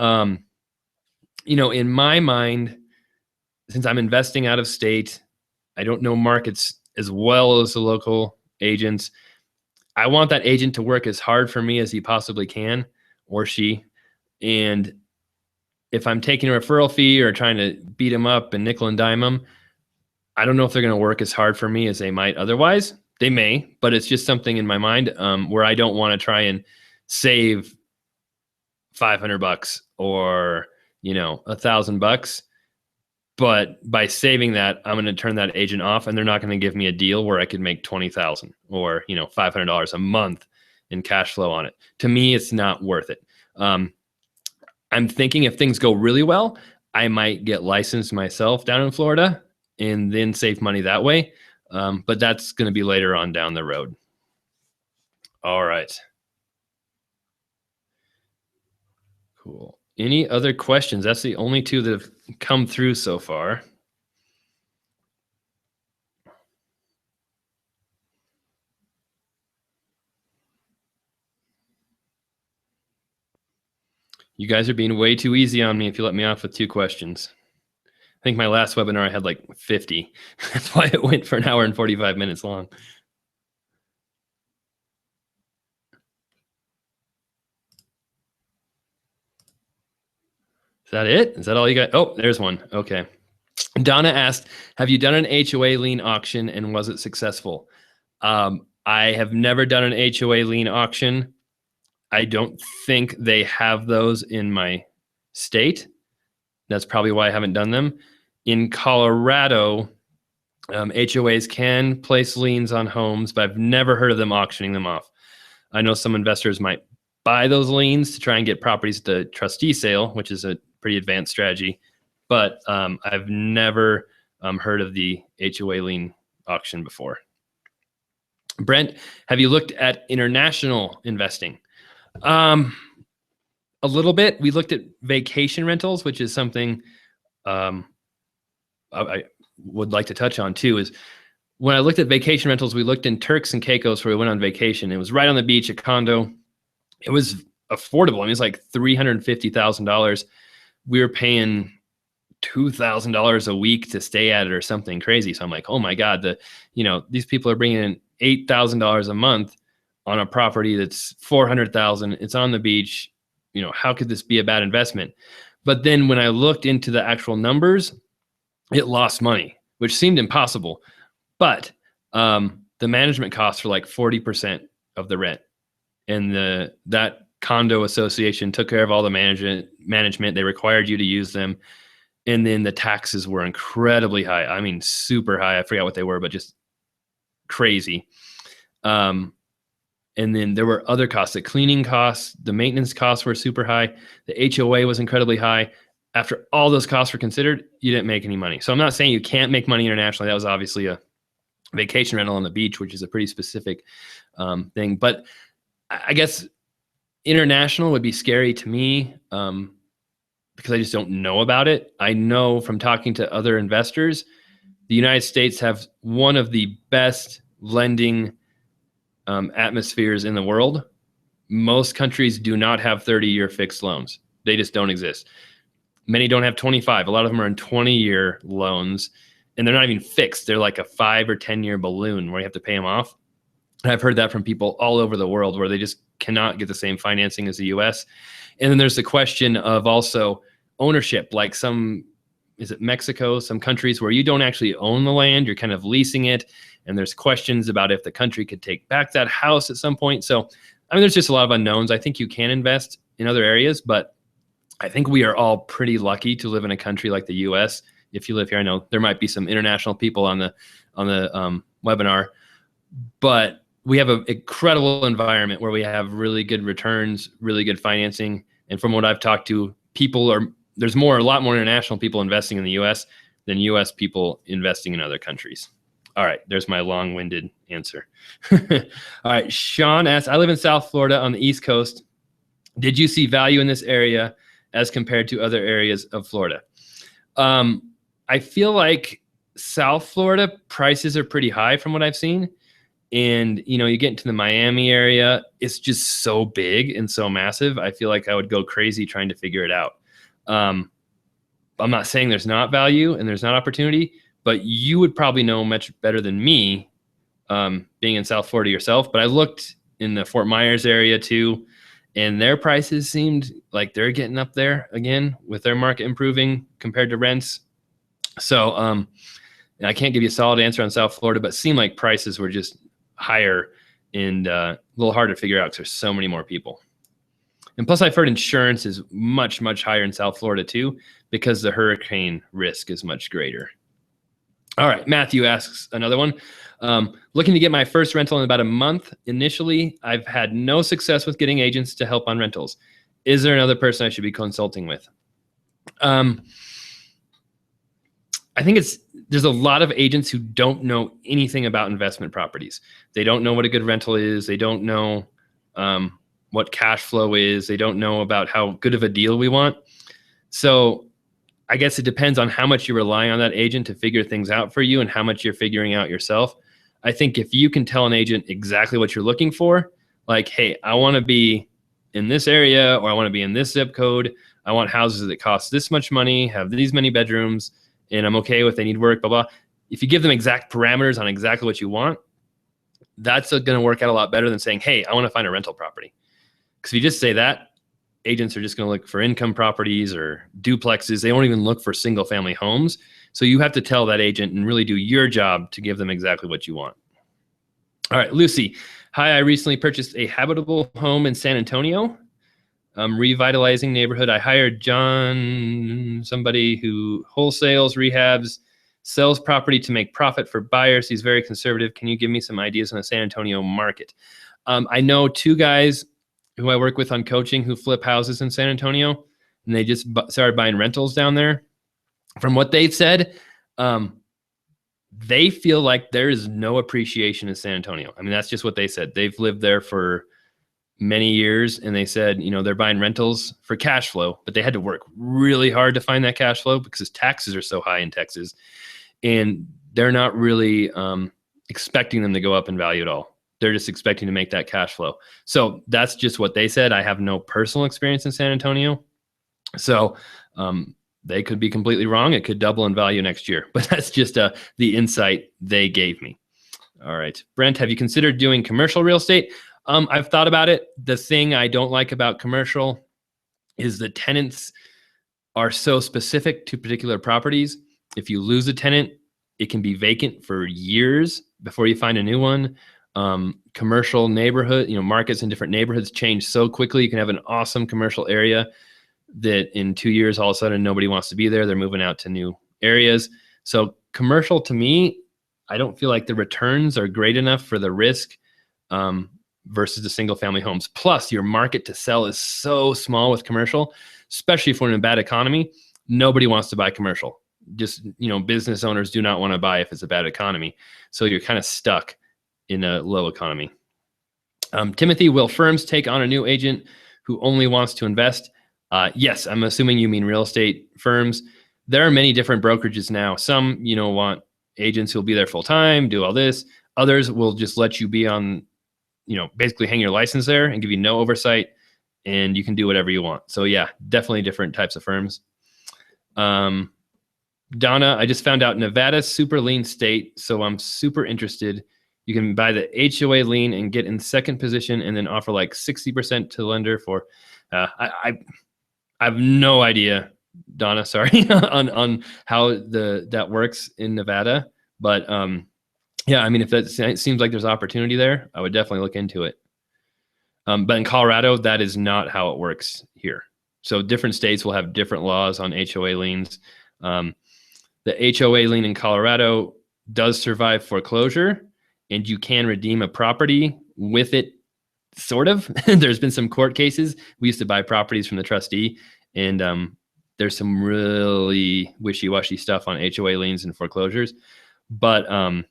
in my mind, since I'm investing out of state, I don't know markets as well as the local agents. I want that agent to work as hard for me as he possibly can, or she. And if I'm taking a referral fee or trying to beat them up and nickel and dime them, I don't know if they're going to work as hard for me as they might otherwise. They may, but it's just something in my mind where I don't want to try and save $500 or, $1,000. But by saving that, I'm going to turn that agent off, and they're not going to give me a deal where I could make $20,000 or $500 a month in cash flow on it. To me, it's not worth it. I'm thinking if things go really well, I might get licensed myself down in Florida and then save money that way. But that's going to be later on down the road. All right. Cool. Any other questions? That's the only two that have come through so far. You guys are being way too easy on me if you let me off with 2 questions. I think my last webinar I had like 50. That's why it went for an hour and 45 minutes long. Is that it? Is that all you got? Oh, there's one. Okay. Donna asked, have you done an HOA lien auction and was it successful? I have never done an HOA lien auction. I don't think they have those in my state. That's probably why I haven't done them. In Colorado, HOAs can place liens on homes, but I've never heard of them auctioning them off. I know some investors might buy those liens to try and get properties to trustee sale, which is a pretty advanced strategy. But I've never heard of the HOA lien auction before. Brent, have you looked at international investing? A little bit. We looked at vacation rentals, which is something I would like to touch on too. Is when I looked at vacation rentals, we looked in Turks and Caicos where we went on vacation. It was right on the beach, a condo. It was affordable. I mean, it's like $350,000. We were paying $2,000 a week to stay at it or something crazy. So I'm like, oh my God, these people are bringing in $8,000 a month on a property that's $400,000. It's on the beach. How could this be a bad investment? But then when I looked into the actual numbers, it lost money, which seemed impossible. But the management costs were like 40% of the rent, and that condo association took care of all the management. They required you to use them. And then the taxes were incredibly high. I mean, super high. I forgot what they were, but just crazy. And then there were other costs, the cleaning costs, the maintenance costs were super high. The HOA was incredibly high. After all those costs were considered, you didn't make any money. So I'm not saying you can't make money internationally. That was obviously a vacation rental on the beach, which is a pretty specific thing. But I guess international would be scary to me because I just don't know about it. I know from talking to other investors, the United States have one of the best lending atmospheres in the world. Most countries do not have 30-year fixed loans. They just don't exist. Many don't have 25. A lot of them are in 20-year loans, and they're not even fixed. They're like a 5 or 10-year balloon where you have to pay them off. And I've heard that from people all over the world where they just cannot get the same financing as the US. And then there's the question of also ownership, like is it Mexico, some countries where you don't actually own the land, you're kind of leasing it. And there's questions about if the country could take back that house at some point. So, I mean, there's just a lot of unknowns. I think you can invest in other areas, but I think we are all pretty lucky to live in a country like the US. If you live here, I know there might be some international people on the webinar, but we have an incredible environment where we have really good returns, really good financing. And from what I've talked to, there's a lot more international people investing in the US than US people investing in other countries. All right, there's my long-winded answer. All right, Sean asks, I live in South Florida on the East Coast. Did you see value in this area as compared to other areas of Florida? I feel like South Florida prices are pretty high from what I've seen. And, you get into the Miami area, it's just so big and so massive. I feel like I would go crazy trying to figure it out. I'm not saying there's not value and there's not opportunity, but you would probably know much better than me being in South Florida yourself. But I looked in the Fort Myers area too, and their prices seemed like they're getting up there again with their market improving compared to rents. So I can't give you a solid answer on South Florida, but it seemed like prices were just higher and a little harder to figure out because there's so many more people. And plus I've heard insurance is much, much higher in South Florida too, because the hurricane risk is much greater. All right, Matthew asks another one. Looking to get my first rental in about a month. Initially, I've had no success with getting agents to help on rentals. Is there another person I should be consulting with? I think there's a lot of agents who don't know anything about investment properties. They don't know what a good rental is. They don't know what cash flow is. They don't know about how good of a deal we want. So I guess it depends on how much you rely on that agent to figure things out for you and how much you're figuring out yourself. I think if you can tell an agent exactly what you're looking for, like, hey, I want to be in this area, or I want to be in this zip code. I want houses that cost this much money, have these many bedrooms, and I'm okay with they need work, blah, blah. If you give them exact parameters on exactly what you want, that's going to work out a lot better than saying, hey, I want to find a rental property. Because if you just say that, agents are just going to look for income properties or duplexes. They won't even look for single family homes. So you have to tell that agent and really do your job to give them exactly what you want. All right, Lucy. Hi, I recently purchased a habitable home in San Antonio. Revitalizing neighborhood. I hired John, somebody who wholesales, rehabs, sells property to make profit for buyers. He's very conservative. Can you give me some ideas on the San Antonio market? I know two guys who I work with on coaching who flip houses in San Antonio, and they just started buying rentals down there. From what they've said, they feel like there is no appreciation in San Antonio. I mean, that's just what they said. They've lived there for many years, and they said, they're buying rentals for cash flow, but they had to work really hard to find that cash flow because taxes are so high in Texas, and they're not really expecting them to go up in value at all. They're just expecting to make that cash flow. So that's just what they said. I have no personal experience in San Antonio. So they could be completely wrong. It could double in value next year, but that's just the insight they gave me. All right. Brent, have you considered doing commercial real estate? I've thought about it. The thing I don't like about commercial is the tenants are so specific to particular properties. If you lose a tenant, it can be vacant for years before you find a new one. Commercial neighborhood, markets in different neighborhoods change so quickly. You can have an awesome commercial area that in 2 years, all of a sudden, nobody wants to be there. They're moving out to new areas. So commercial, to me, I don't feel like the returns are great enough for the risk versus the single family homes. Plus, your market to sell is so small with commercial, especially if we're in a bad economy. Nobody wants to buy commercial. Just, business owners do not want to buy if it's a bad economy. So you're kind of stuck in a low economy. Timothy, will firms take on a new agent who only wants to invest? Yes, I'm assuming you mean real estate firms. There are many different brokerages now. Some, want agents who'll be there full time, do all this. Others will just let you be on, basically hang your license there and give you no oversight, and you can do whatever you want. So yeah, definitely different types of firms. Donna, I just found out Nevada's super lean state, so I'm super interested. You can buy the HOA lien and get in second position and then offer like 60% to the lender for, I have no idea, Donna, sorry, on how that works in Nevada. But yeah, I mean, if that seems like there's opportunity there, I would definitely look into it. But in Colorado, that is not how it works here. So different states will have different laws on HOA liens. The HOA lien in Colorado does survive foreclosure, and you can redeem a property with it, sort of. There's been some court cases. We used to buy properties from the trustee, and there's some really wishy-washy stuff on HOA liens and foreclosures. But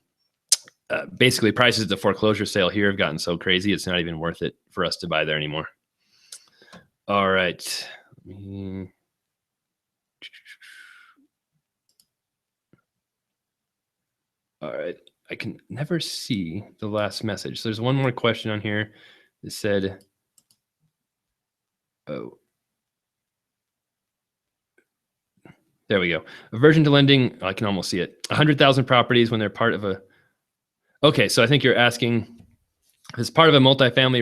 basically, prices at the foreclosure sale here have gotten so crazy, it's not even worth it for us to buy there anymore. All right. All right. I can never see the last message. So there's one more question on here that said, oh, there we go. Aversion to lending. I can almost see it. 100,000 properties when they're part of a. Okay. So I think you're asking, as part of a multi-property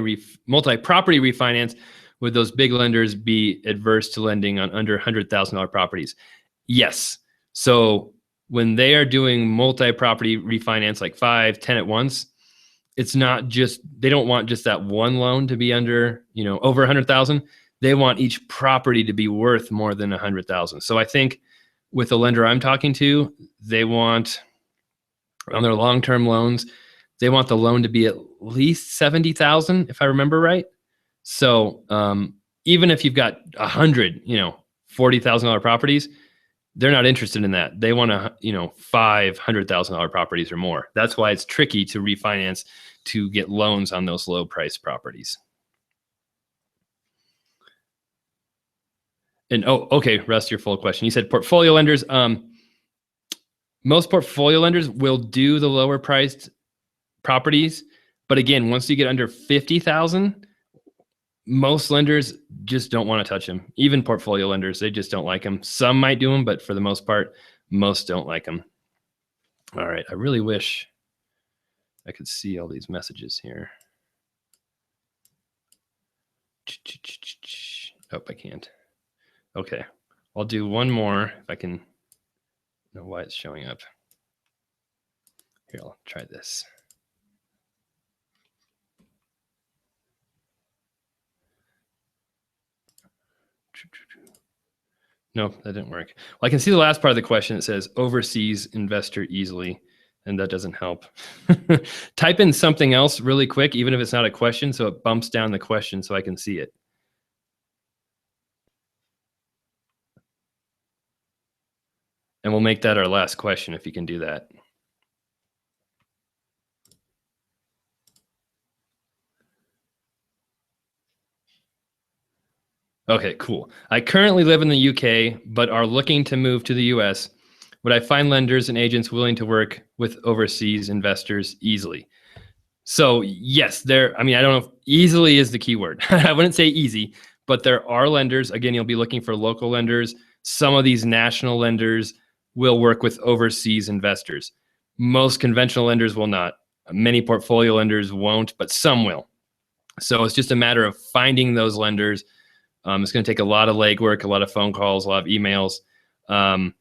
refinance, would those big lenders be adverse to lending on under $100,000 properties? Yes. So when they are doing multi-property refinance, like 5, 10 at once, it's not just, they don't want just that one loan to be under, over 100,000. They want each property to be worth more than 100,000. So I think with the lender I'm talking to, they want, on their long-term loans, they want the loan to be at least 70,000, if I remember right. So even if you've got 100, $40,000 properties, they're not interested in that. They want to, $500,000 properties or more. That's why it's tricky to refinance to get loans on those low price properties. And okay, Russ, your full question. You said portfolio lenders. Most portfolio lenders will do the lower priced properties, but again, once you get under 50,000, most lenders just don't want to touch them. Even portfolio lenders, they just don't like them. Some might do them, but for the most part, most don't like them. All right, I really wish I could see all these messages here. Oh, I can't. Okay, I'll do one more if I can know why it's showing up. Here, I'll try this. No, that didn't work. Well, I can see the last part of the question. It says overseas investor easily, and that doesn't help. Type in something else really quick, even if it's not a question, so it bumps down the question so I can see it. And we'll make that our last question if you can do that. Okay, cool. I currently live in the UK, but are looking to move to the US. Would I find lenders and agents willing to work with overseas investors easily? So yes, I don't know if easily is the key word. I wouldn't say easy, but there are lenders. Again, you'll be looking for local lenders. Some of these national lenders will work with overseas investors. Most conventional lenders will not. Many portfolio lenders won't, but some will. So it's just a matter of finding those lenders. It's going to take a lot of legwork, a lot of phone calls, a lot of emails. But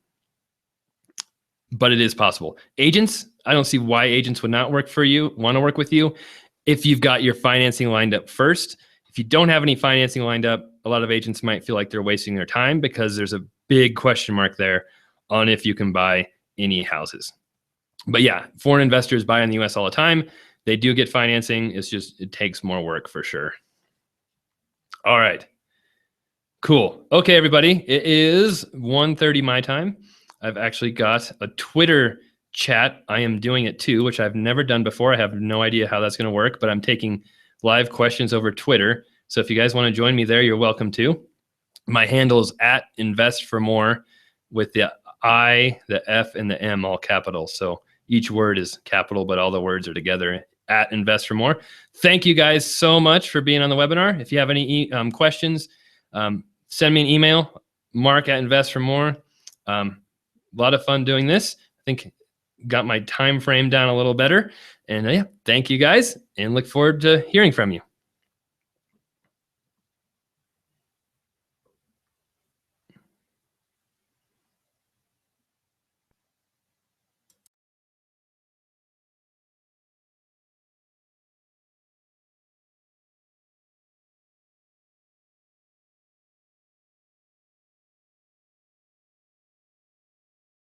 it is possible. Agents, I don't see why agents would not want to work with you if you've got your financing lined up first. If you don't have any financing lined up, a lot of agents might feel like they're wasting their time because there's a big question mark there on if you can buy any houses. But yeah, foreign investors buy in the US all the time. They do get financing. It takes more work for sure. All right. Cool. Okay, everybody. It is 1:30 my time. I've actually got a Twitter chat. I am doing it too, which I've never done before. I have no idea how that's going to work, but I'm taking live questions over Twitter. So if you guys want to join me there, you're welcome to. My handle is @investformore with the I, the F, and the M all capital. So each word is capital, but all the words are together. @investformore. Thank you guys so much for being on the webinar. If you have any questions, send me an email, mark@investformore. A lot of fun doing this. I think got my time frame down a little better. And yeah, thank you guys and look forward to hearing from you.